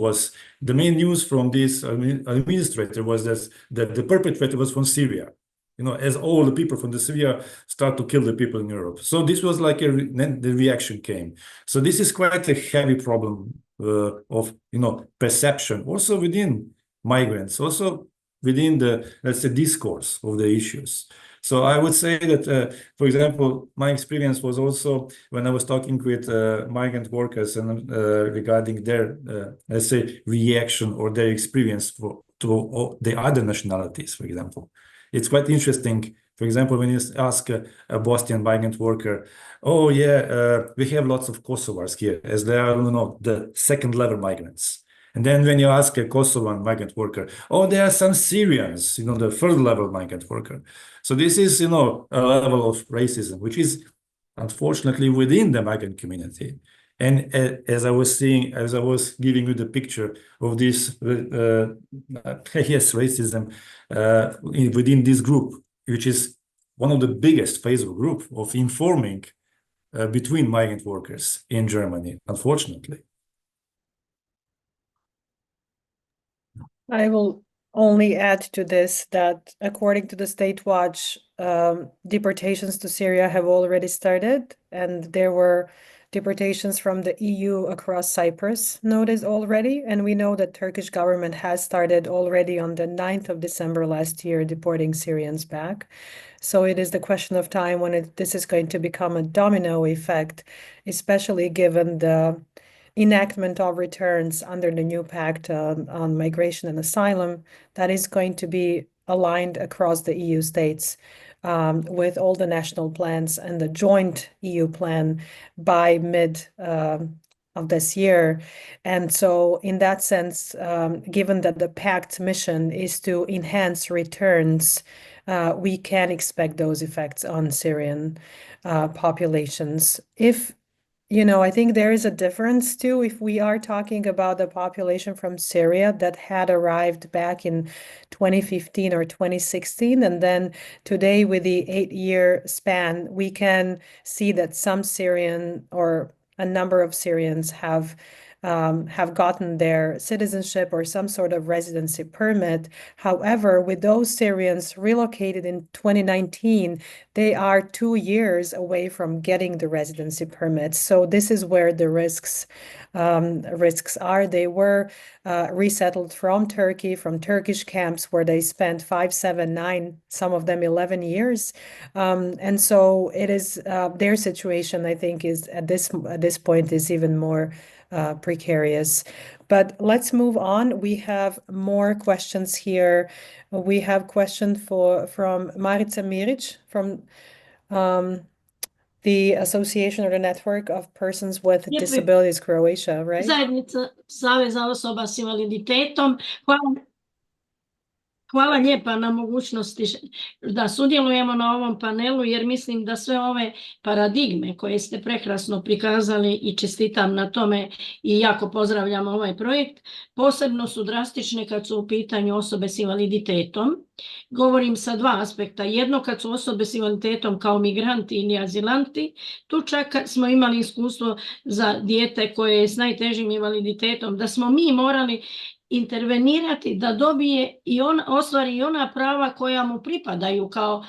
from this administrator was that the perpetrator was from Syria, as all the people from the Syria start to kill the people in Europe. So this was like the reaction came. So this is quite a heavy problem of, perception, also within migrants, also within the, let's say, discourse of the issues. So I would say that, for example, my experience was also when I was talking with migrant workers and regarding their, let's say, reaction or their experience to the other nationalities, for example. It's quite interesting. For example, when you ask a Bosnian migrant worker, oh yeah, we have lots of Kosovars here, as they are, the second-level migrants. And then when you ask a Kosovan migrant worker, oh, there are some Syrians, the third-level migrant worker. So this is, a level of racism, which is unfortunately within the migrant community. And as I was giving you the picture of this, racism within this group, which is one of the biggest Facebook group of informing between migrant workers in Germany, unfortunately. I will only add to this that according to the State Watch, deportations to Syria have already started, and there were deportations from the EU across Cyprus noticed already. And we know that Turkish government has started already on the 9th of December last year deporting Syrians back. So it is the question of time when this is going to become a domino effect, especially given the enactment of returns under the new Pact on Migration and Asylum that is going to be aligned across the EU states with all the national plans and the joint EU plan by mid of this year. And so in that sense, given that the Pact mission is to enhance returns, we can expect those effects on Syrian populations. I think there is a difference too, if we are talking about the population from Syria that had arrived back in 2015 or 2016, and then today with the 8-year span, we can see that some Syrian or a number of Syrians have gotten their citizenship or some sort of residency permit. However, with those Syrians relocated in 2019, they are 2 years away from getting the residency permit. So this is where the risks are. They were resettled from Turkey, from Turkish camps where they spent 5, 7, 9, some of them 11 years. And so it is their situation, I think, is at this point is even more precarious. But let's move on. We have more questions here. We have question from Marica Miric from the Association or the Network of Persons with Disabilities Croatia, right? Zajednica Saveza osoba s invaliditetom. Hvala lijepa na mogućnosti da sudjelujemo na ovom panelu, jer mislim da sve ove paradigme koje ste prekrasno prikazali i čestitam na tome i jako pozdravljam ovaj projekt, posebno su drastične kad su u pitanju osobe s invaliditetom. Govorim sa dva aspekta. Jedno, kad su osobe s invaliditetom kao migranti ili azilanti, tu čak smo imali iskustvo za dijete koje je s najtežim invaliditetom, da smo mi morali intervenirati da dobije i on ostvari i ona prava koja mu pripadaju kao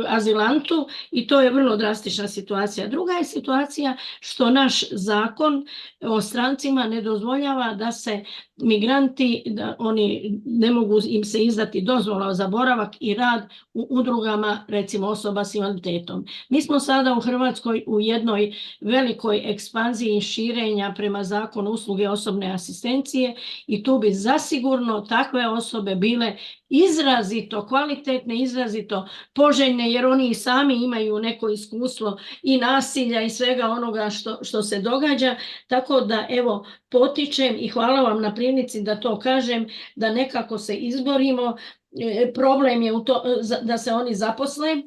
azilantu i to je vrlo drastična situacija. Druga je situacija što naš zakon o strancima ne dozvoljava da se migranti, da oni ne mogu im se izdati dozvola za boravak i rad u udrugama, recimo osoba s invaliditetom. Mi smo sada u Hrvatskoj u jednoj velikoj ekspanziji i širenja prema zakonu usluge osobne asistencije i tu bi zasigurno takve osobe bile izrazito kvalitetne, izrazito poželjne, jer oni i sami imaju neko iskustvo i nasilja i svega onoga što se događa, tako da evo potičem i hvala vam na prilici da to kažem, da nekako se izborimo. Problem je u to da se oni zaposle,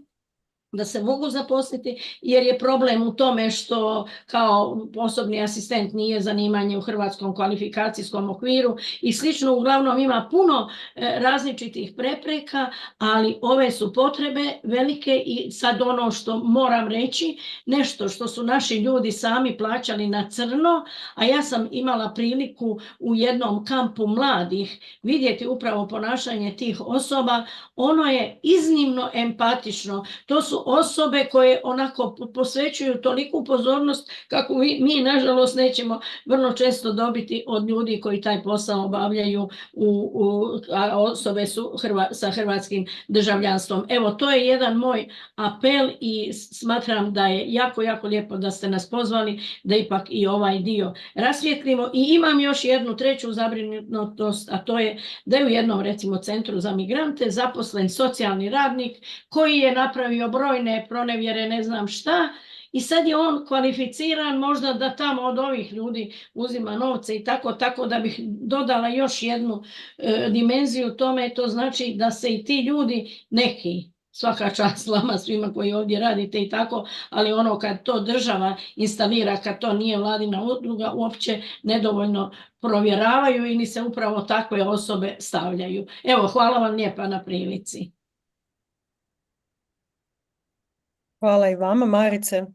da se mogu zaposliti, jer je problem u tome što kao osobni asistent nije zanimanje u hrvatskom kvalifikacijskom okviru i slično. Uglavnom ima puno različitih prepreka, ali ove su potrebe velike i sad ono što moram reći, nešto što su naši ljudi sami plaćali na crno, a ja sam imala priliku u jednom kampu mladih vidjeti upravo ponašanje tih osoba, ono je iznimno empatično. To su osobe koje onako posvećuju toliku pozornost kako mi nažalost nećemo vrlo često dobiti od ljudi koji taj posao obavljaju, a osobe su sa hrvatskim državljanstvom. Evo, to je jedan moj apel i smatram da je jako, jako lijepo da ste nas pozvali da ipak i ovaj dio rasvijetlimo. I imam još jednu treću zabrinutost, a to je da je u jednom recimo centru za migrante zaposlen socijalni radnik koji je napravio brojne pronevjere, ne znam šta, i sad je on kvalificiran možda da tamo od ovih ljudi uzima novce i tako da bih dodala još jednu dimenziju tome, to znači da se i ti ljudi neki, svaka čast vama svima koji ovdje radite i tako, ali ono kad to država instalira, kad to nije vladina udruga, uopće nedovoljno provjeravaju ili se upravo takve osobe stavljaju. Evo, hvala vam lijepa na prilici. Hvala i vama, Marice.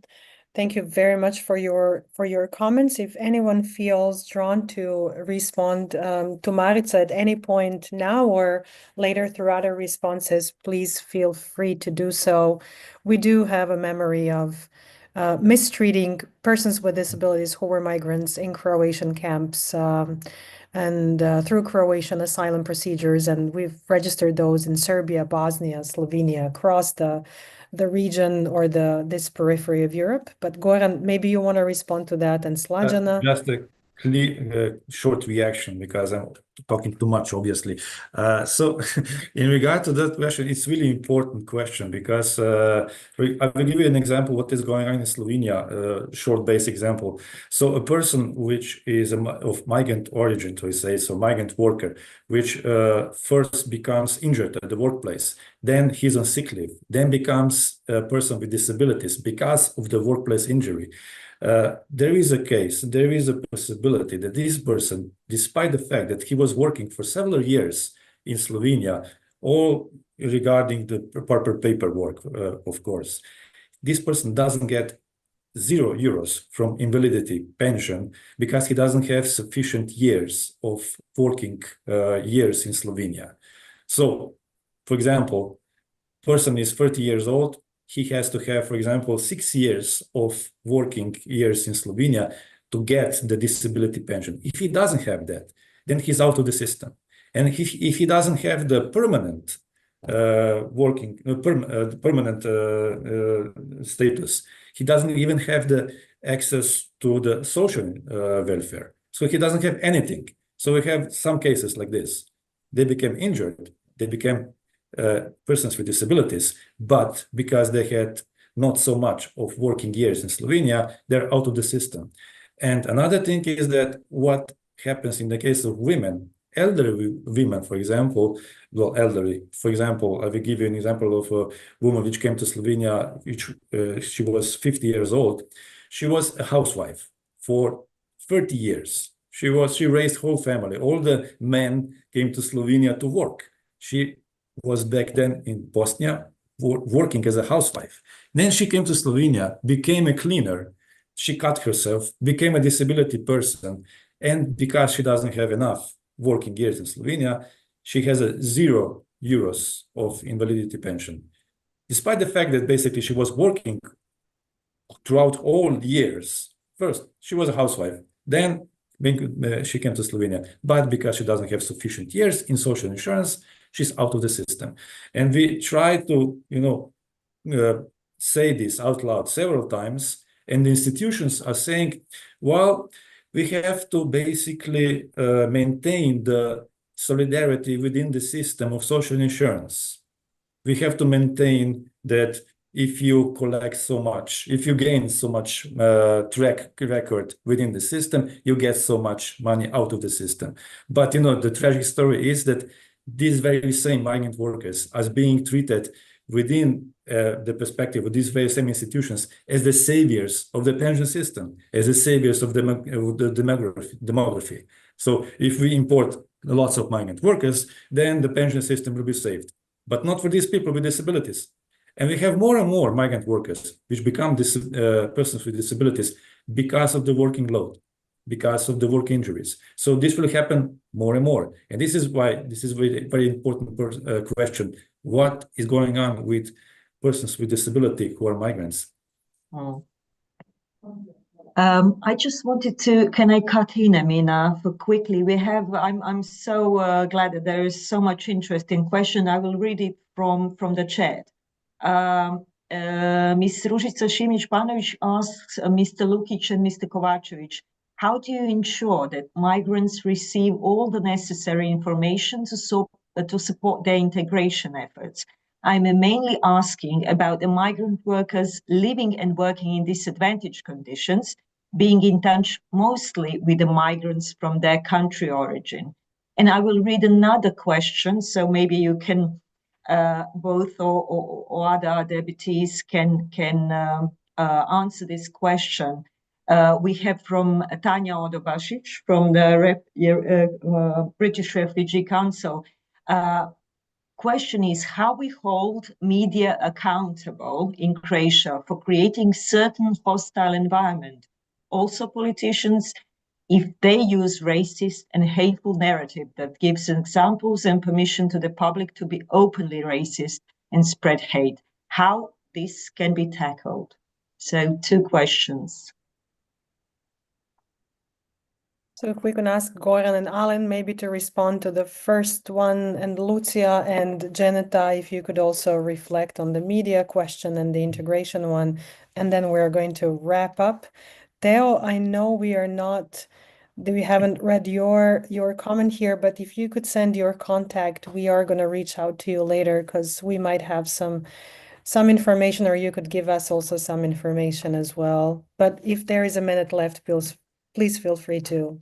Thank you very much for your comments. If anyone feels drawn to respond to Marica at any point now or later throughout our responses, please feel free to do so. We do have a memory of mistreating persons with disabilities who were migrants in Croatian camps and through Croatian asylum procedures, and we've registered those in Serbia, Bosnia, Slovenia, across the region or this periphery of Europe. But Goran, maybe you want to respond to that, and Slađana. Just a short reaction because I'm talking too much, obviously. So in regard to that question, it's really important question because I will give you an example what is going on in Slovenia, short base example. So a person which is of migrant origin, to say, so migrant worker, which first becomes injured at the workplace, then he's on sick leave, then becomes a person with disabilities because of the workplace injury. There is a possibility that this person, despite the fact that he was working for several years in Slovenia, all regarding the proper paperwork, of course, this person doesn't get €0 from invalidity pension because he doesn't have sufficient years of working years in Slovenia. So, for example, person is 30 years old, he has to have, for example, 6 years of working years in Slovenia to get the disability pension. If he doesn't have that, then he's out of the system. And if he doesn't have the permanent status, he doesn't even have the access to the social welfare. So he doesn't have anything. So we have some cases like this. They became injured, they became persons with disabilities, but because they had not so much of working years in Slovenia, they're out of the system. And another thing is that what happens in the case of women, elderly women, for example, well, elderly, for example, I will give you an example of a woman which came to Slovenia, which she was 50 years old. She was a housewife for 30 years. She raised whole family. All the men came to Slovenia to work. She was back then in Bosnia working as a housewife. Then she came to Slovenia, became a cleaner. She cut herself, became a disability person. And because she doesn't have enough working years in Slovenia, she has a €0 of invalidity pension, despite the fact that basically she was working throughout all years. First, she was a housewife. Then she came to Slovenia, but because she doesn't have sufficient years in social insurance, she's out of the system. And we try to, say this out loud several times, and the institutions are saying, well, we have to basically maintain the solidarity within the system of social insurance. We have to maintain that if you collect so much, if you gain so much track record within the system, you get so much money out of the system. But, the tragic story is that these very same migrant workers are being treated within the perspective of these very same institutions as the saviors of the pension system, as the saviors of the demography. So if we import lots of migrant workers, then the pension system will be saved, but not for these people with disabilities. And we have more and more migrant workers which become persons with disabilities because of the working load, because of the work injuries. So this will happen more and more. And this is why this is a very important question. What is going on with persons with disability who are migrants? I just wanted to, can I cut in, Emina, for quickly? I'm so glad that there is so much interesting question. I will read it from the chat. Ms. Ružica Šimić-Panović asks Mr. Lukič and Mr. Kovačević, how do you ensure that migrants receive all the necessary information to support their integration efforts? I'm mainly asking about the migrant workers living and working in disadvantaged conditions, being in touch mostly with the migrants from their country origin. And I will read another question, so maybe you can both or other deputies can answer this question. We have from Tanya Odobasic from the British Refugee Council. Question is how we hold media accountable in Croatia for creating certain hostile environment. Also politicians, if they use racist and hateful narrative that gives examples and permission to the public to be openly racist and spread hate, how this can be tackled. So 2 questions. So if we can ask Goran and Alen maybe to respond to the first one, and Lucia and Dženeta, if you could also reflect on the media question and the integration one, and then we're going to wrap up. Theo, I know we haven't read your comment here, but if you could send your contact, we are going to reach out to you later because we might have some information, or you could give us also some information as well. But if there is a minute left, please feel free to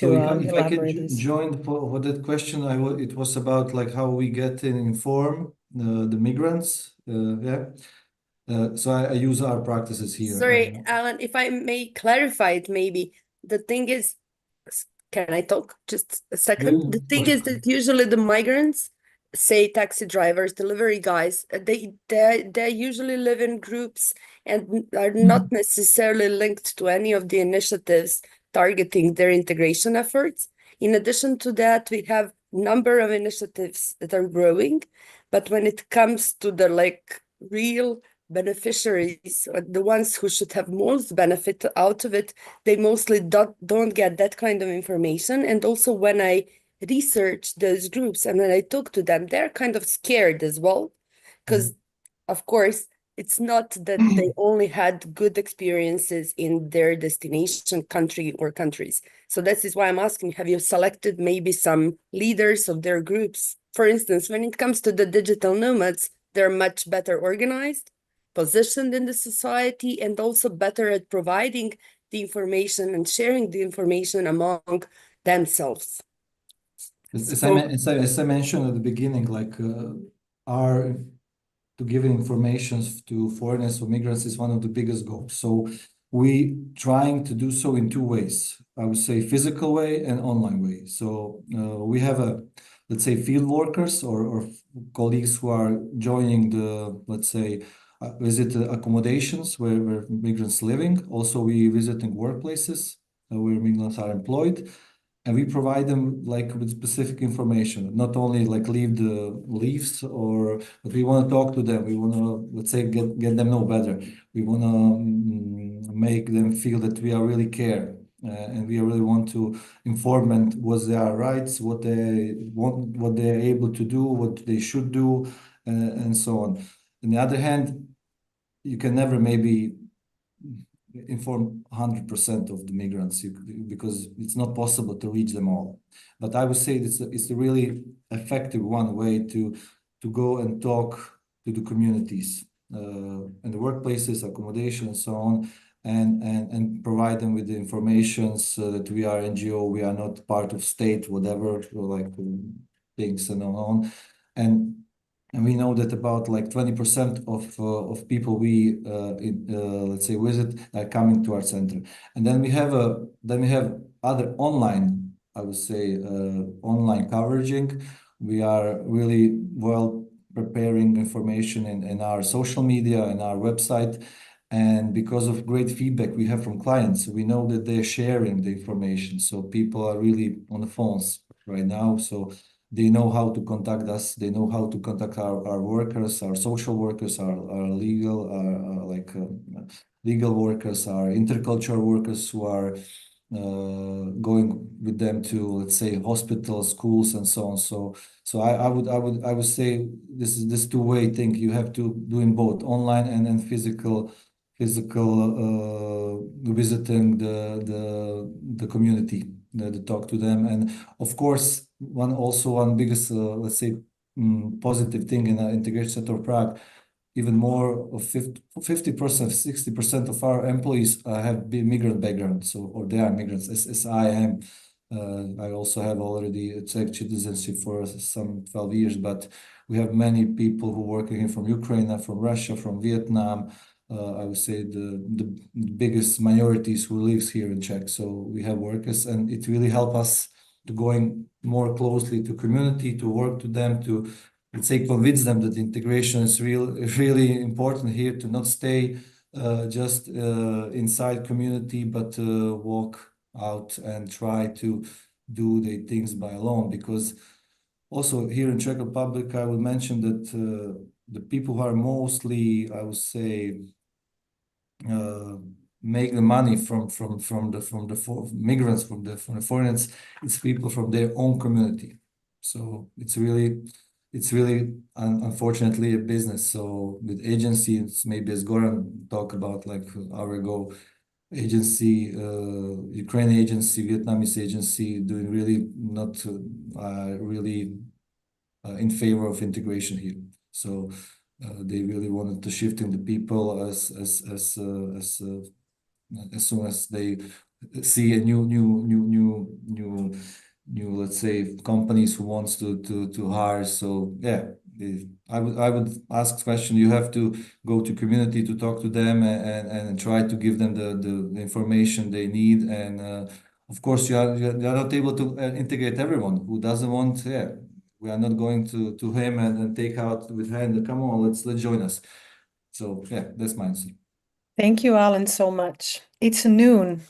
if I elaborate could this. join for that question, it was about like how we get and inform the migrants. So I use our practices here. Sorry, Alan, if I may clarify it, maybe the thing is, can I talk just a second? Yeah, the thing is that usually the migrants, say taxi drivers, delivery guys, they usually live in groups and are not necessarily linked to any of the initiatives targeting their integration efforts. In addition to that, we have number of initiatives that are growing, but when it comes to the real beneficiaries, the ones who should have most benefit out of it, they mostly don't get that kind of information. And also when I research those groups and when I talk to them, they're kind of scared as well, because of course it's not that they only had good experiences in their destination country or countries. So this is why I'm asking, have you selected maybe some leaders of their groups? For instance, when it comes to the digital nomads, they're much better organized, positioned in the society, and also better at providing the information and sharing the information among themselves. As I mentioned at the beginning, to give information to foreigners or migrants is one of the biggest goals. So we trying to do so in 2 ways. I would say physical way and online way. So we have let's say field workers or colleagues who are joining the, let's say, visit accommodations where migrants living. Also we visiting workplaces where migrants are employed. and we provide them like with specific information, not only like leave the leaves, but we want to talk to them. We want to, let's say, get them know better. We want to make them feel that we are really care. And we really want to inform them what their rights, what they want, what they are able to do, what they should do, and so on. On the other hand, you can never maybe inform 100% of the migrants because it's not possible to reach them all. But I would say it's a really effective one way to go and talk to the communities and the workplaces, accommodation, and so on. And provide them with the information so that we are NGO, we are not part of state, whatever, like things and on. And we know that about like 20% of people we let's say visit are coming to our center. And then we have other online, I would say, online coveraging. We are really well preparing information in our social media and our website. And because of great feedback we have from clients, we know that they're sharing the information. So people are really on the phones right now. So they know how to contact us. They know how to contact our workers, our social workers, our legal, legal workers, our intercultural workers who are going with them to, let's say, hospitals, schools, and so on. So I would say this is this two-way thing. You have to do in both online and then physical visiting the community, to talk to them. And of course, one biggest let's say positive thing in the Integration Center of Prague, even more of 50%, 60% of our employees have been migrant background, or they are migrants, as I am. I also have already a Czech citizenship for some 12 years, but we have many people who work here from Ukraine, from Russia, from Vietnam. I would say the biggest minorities who lives here in Czech. So we have workers, and it really helps us to going more closely to community, to work to them, to, let's say, convince them that integration is really important here, to not stay just inside community, but walk out and try to do the things by alone. Because also here in Czech Republic, I would mention that the people who are mostly, I would say, make the money from the migrants, from the foreigners, it's people from their own community. So it's really unfortunately a business. So with agencies, maybe as Goran talked about like an hour ago, agency, Ukraine agency, Vietnamese agency, doing really not really in favor of integration here. So they really wanted to shifting the people as soon as they see a new let's say companies who wants to hire. So yeah, I would ask the question. You have to go to community to talk to them and try to give them the information they need. And of course, you're not able to integrate everyone who doesn't want. Yeah, we are not going to him and take out with hand. Come on, let's join us. So yeah, that's my answer. Thank you, Alen, so much. It's noon,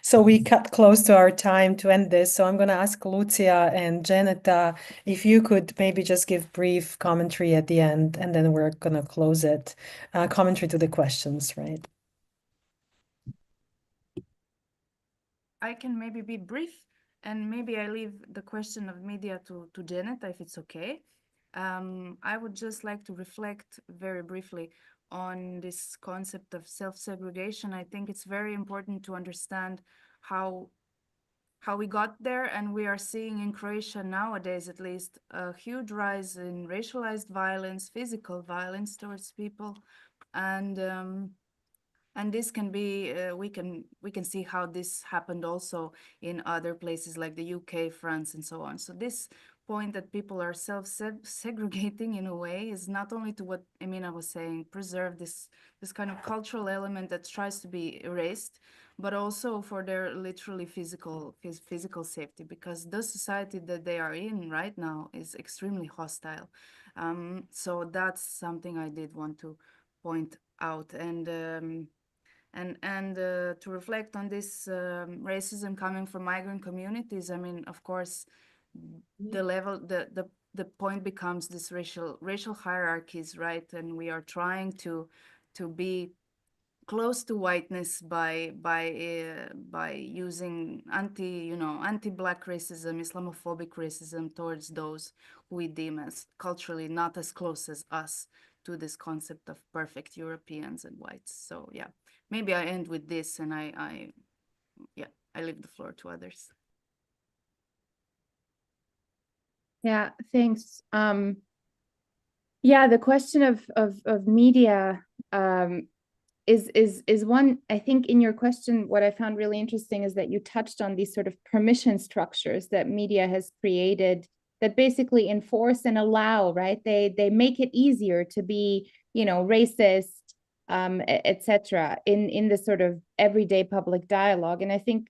so we cut close to our time to end this. So I'm going to ask Lucia and Dženeta if you could maybe just give brief commentary at the end, and then we're going to close it. Commentary to the questions, right? I can maybe be brief, and maybe I leave the question of media to Dženeta, if it's okay. I would just like to reflect very briefly on this concept of self-segregation. I think it's very important to understand how we got there, and we are seeing in Croatia nowadays, at least, a huge rise in racialized violence, physical violence towards people, and this can be we can see how this happened also in other places like the UK, France, and so on. So this point that people are self-segregating in a way is not only to what Emina was saying, preserve this kind of cultural element that tries to be erased, but also for their literally physical safety, because the society that they are in right now is extremely hostile. So that's something I did want to point out. And And to reflect on this racism coming from migrant communities, I mean, of course, the point becomes this racial hierarchies, right? And we are trying to be close to whiteness by using anti-Black racism, Islamophobic racism towards those who we deem as culturally not as close as us to this concept of perfect Europeans and whites. So yeah, maybe I end with this, and I leave the floor to others. Yeah, thanks. Yeah, the question of media is one. I think in your question, what I found really interesting is that you touched on these sort of permission structures that media has created that basically enforce and allow, right? They make it easier to be, racist, etc. in the sort of everyday public dialogue. And I think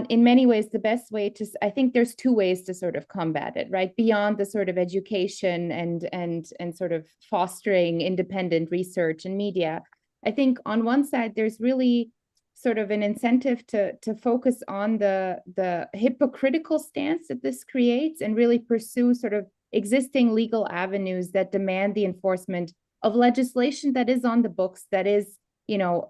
in many ways, the best way I think there's two ways to sort of combat it, right? Beyond the sort of education and sort of fostering independent research and media. I think on one side, there's really sort of an incentive to focus on the hypocritical stance that this creates and really pursue sort of existing legal avenues that demand the enforcement of legislation that is on the books, that is,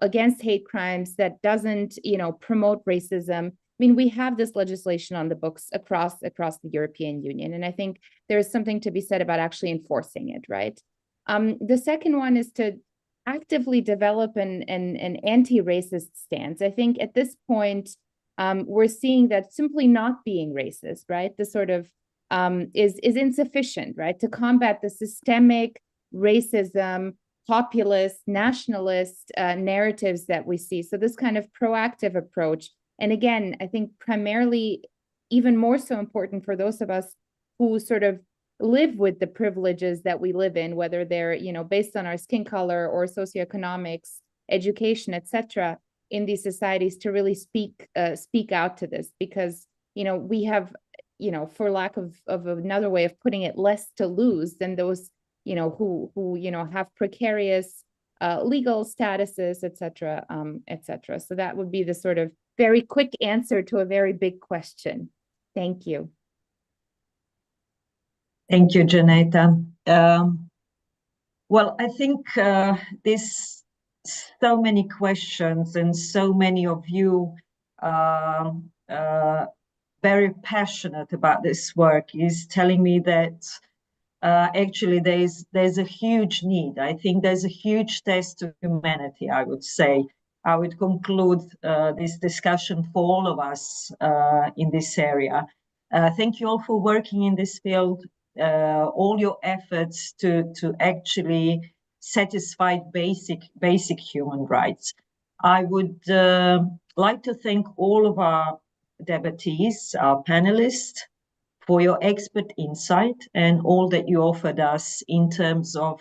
against hate crimes, that doesn't, promote racism. I mean, we have this legislation on the books across the European Union, and I think there is something to be said about actually enforcing it, right? The second one is to actively develop an anti-racist stance. I think at this point, we're seeing that simply not being racist, right, the sort of is insufficient, right, to combat the systemic racism, populist, nationalist narratives that we see. So this kind of proactive approach. And again, I think primarily even more so important for those of us who sort of live with the privileges that we live in, whether they're, based on our skin color or socioeconomics, education, etc., in these societies, to really speak out to this, because, we have, for lack of another way of putting it, less to lose than those, who have precarious legal statuses, etc., etc. So that would be the sort of very quick answer to a very big question. Thank you. Thank you, Dženeta. Well, I think there's so many questions, and so many of you very passionate about this work is telling me that actually there's a huge need. I think there's a huge test of humanity, I would say. I would conclude this discussion for all of us in this area. Thank you all for working in this field, all your efforts to actually satisfy basic human rights. I would like to thank all of our debatees, our panelists, for your expert insight and all that you offered us in terms of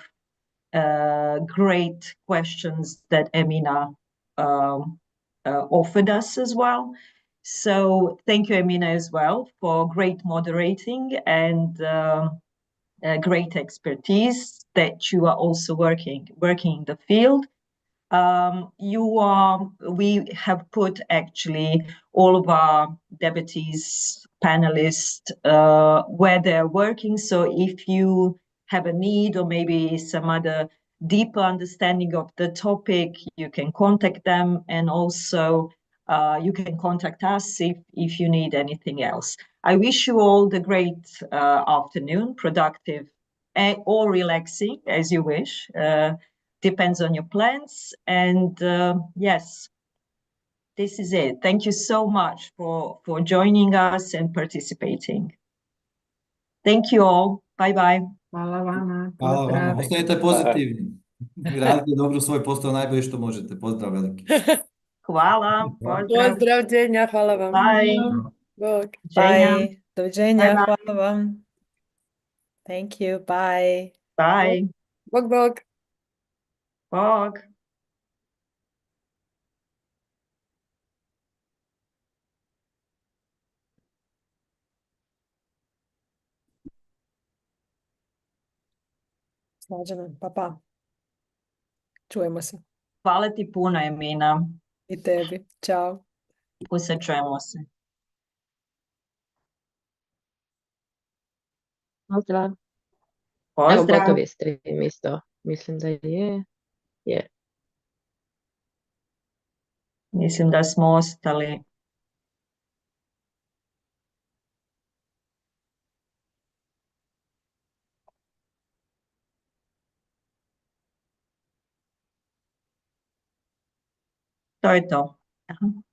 great questions that Emina offered us as well. So thank you, Emina, as well, for great moderating and great expertise that you are also working in the field. We have put actually all of our debatees, panelists, where they're working. So if you have a need or maybe some other deeper understanding of the topic, you can contact them, and also you can contact us if you need anything else. I wish you all the great afternoon, productive or relaxing, as you wish. Depends on your plans. And yes, this is it. Thank you so much for joining us and participating. Thank you all. Bye-bye. Hvala vama. Hvala vama. Ostajete pozitivni. Radite dobro svoj posao najbolje što možete. Pozdrav veliki. Hvala. Pozdrav. Pozdrav, Dženja, hvala vam. Bye. Bog. Bye. Doviđenja. Bye-bye. Hvala vam. Thank you. Bye. Bye. Bog, bog. Bog. Slađena. Pa. Čujemo se. Hvala ti puno, Emina. I tebi. Ćao. Čujemo se. Pozdrav. Evo, Pozdrav. gotov je stream isto. Mislim da je. Je. Mislim da smo ostali. To je to. Aha.